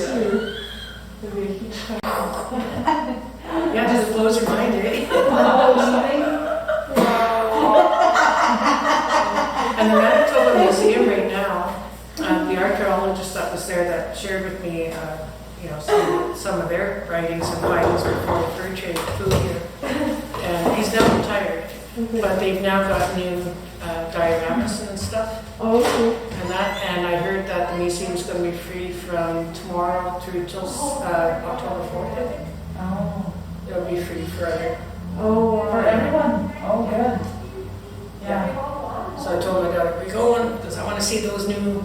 It'd be a huge Yeah, just blows your mind, eh? And the Manitoba Museum right now, the archaeologist that was there that shared with me, some of their writings and findings before the fur trade flew here. And he's now retired, but they've now got new dioramas and stuff. Oh, okay. And I heard that the museum's going to be free from tomorrow through till October 4th, I think. Oh, It'll be free for for everyone? Oh, good. Yeah. So I told my daughter, we're going, because I want to see those new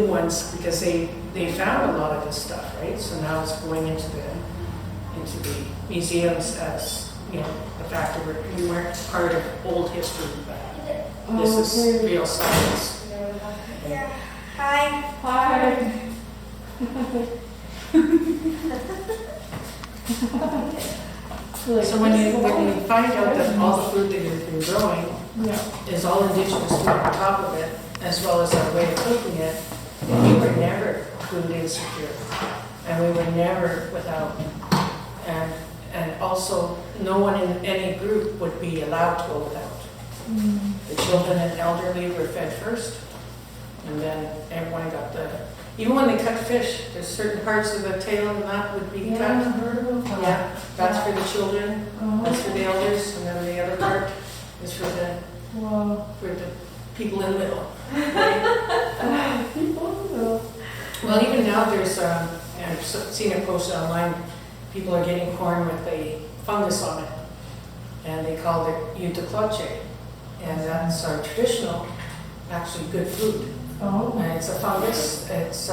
ones, because they found a lot of this stuff, right? So now it's going into the museums as, the fact that we weren't part of old history, but this is real science. Hi. So when you find out that all the food that you've been growing Yeah. is all indigenous food on top of it, as well as our way of cooking it, we were never food insecure. And we were never without. And also, no one in any group would be allowed to go without. The children and elderly were fed first, and then everyone got even when they cut fish, there's certain parts of the tail and that would be cut. Yeah, that's for the children, that's for the elders, and then the other part is for the people in the middle. Well, even now there's, I've seen it posted online, people are getting corn with a fungus on it, and they call it Utacloche, and that's our traditional, actually good food. Oh. And it's a fungus, it's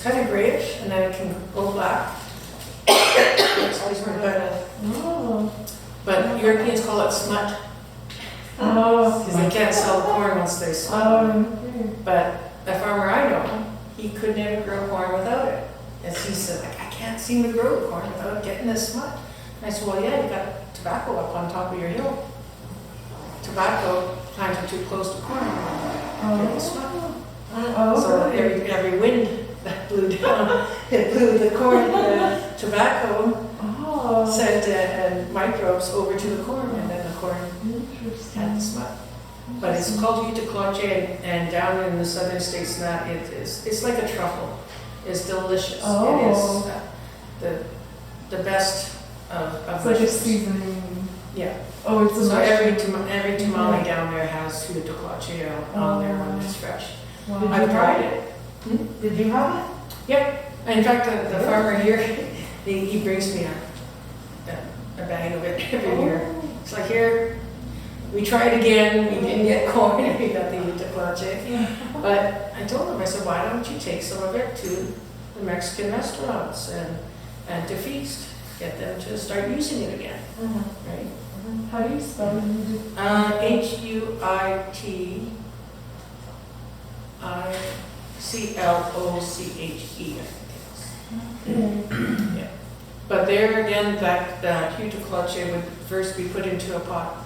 kind of grayish, and then it can go black. But Europeans call it smut, because they can't sell corn once they smut. But the farmer I know, he could never grow corn without it. As he said, like, I can't seem to grow corn without getting this smut. And I said, well, yeah, you got tobacco up on top of your hill. Tobacco planted too close to corn. Get the smut. So every wind that blew down, it blew the corn, the tobacco sent microbes over to the corn, and then the corn had the smut. But it's called Utacloche, and down in the southern states, that it's like a truffle. It's delicious. It is the best of It's like a seasoning. Yeah. Oh, it's a So every tamale down there has Utacloche on there when it's fresh. Wow. I've tried it. Did you have it? Yep. In fact, the farmer here, he brings me a bag of it every year. It's like, here, we tried again, we didn't get corn, and we got the Utacloche. But I told him, I said, why don't you take some of it to the Mexican restaurants and to feast? Get them to start using it again, right? How do you spell it? Huitocloche, I think it is. Yeah. But there again, that Utacloche would first be put into a pot,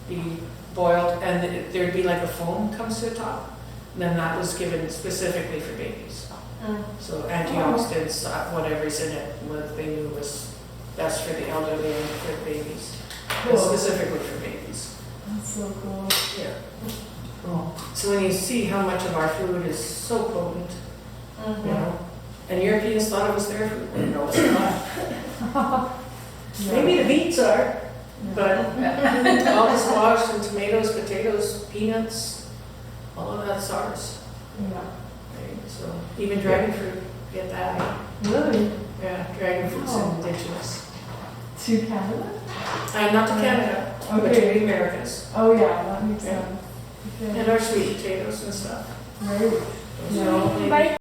be boiled, and there'd be like a foam comes to the top. And then that was given specifically for babies. So antioxidants, whatever's in it, what they knew was best for the elderly and for babies. Cool. Specifically for babies. That's so cool. Yeah. Cool. So when you see how much of our food is so potent, you know, and Europeans thought it was their food. No, it's not. Maybe the beets are, but all the squash and tomatoes, potatoes, peanuts, all of that's ours. Yeah. Right? So even dragon fruit, get that. Really? Yeah, dragon fruit's indigenous. To Canada? Not to Canada, but to the Americas. Oh yeah, that makes Yeah. sense. Okay. And our sweet potatoes and stuff. Right. So Yeah. maybe- Bye.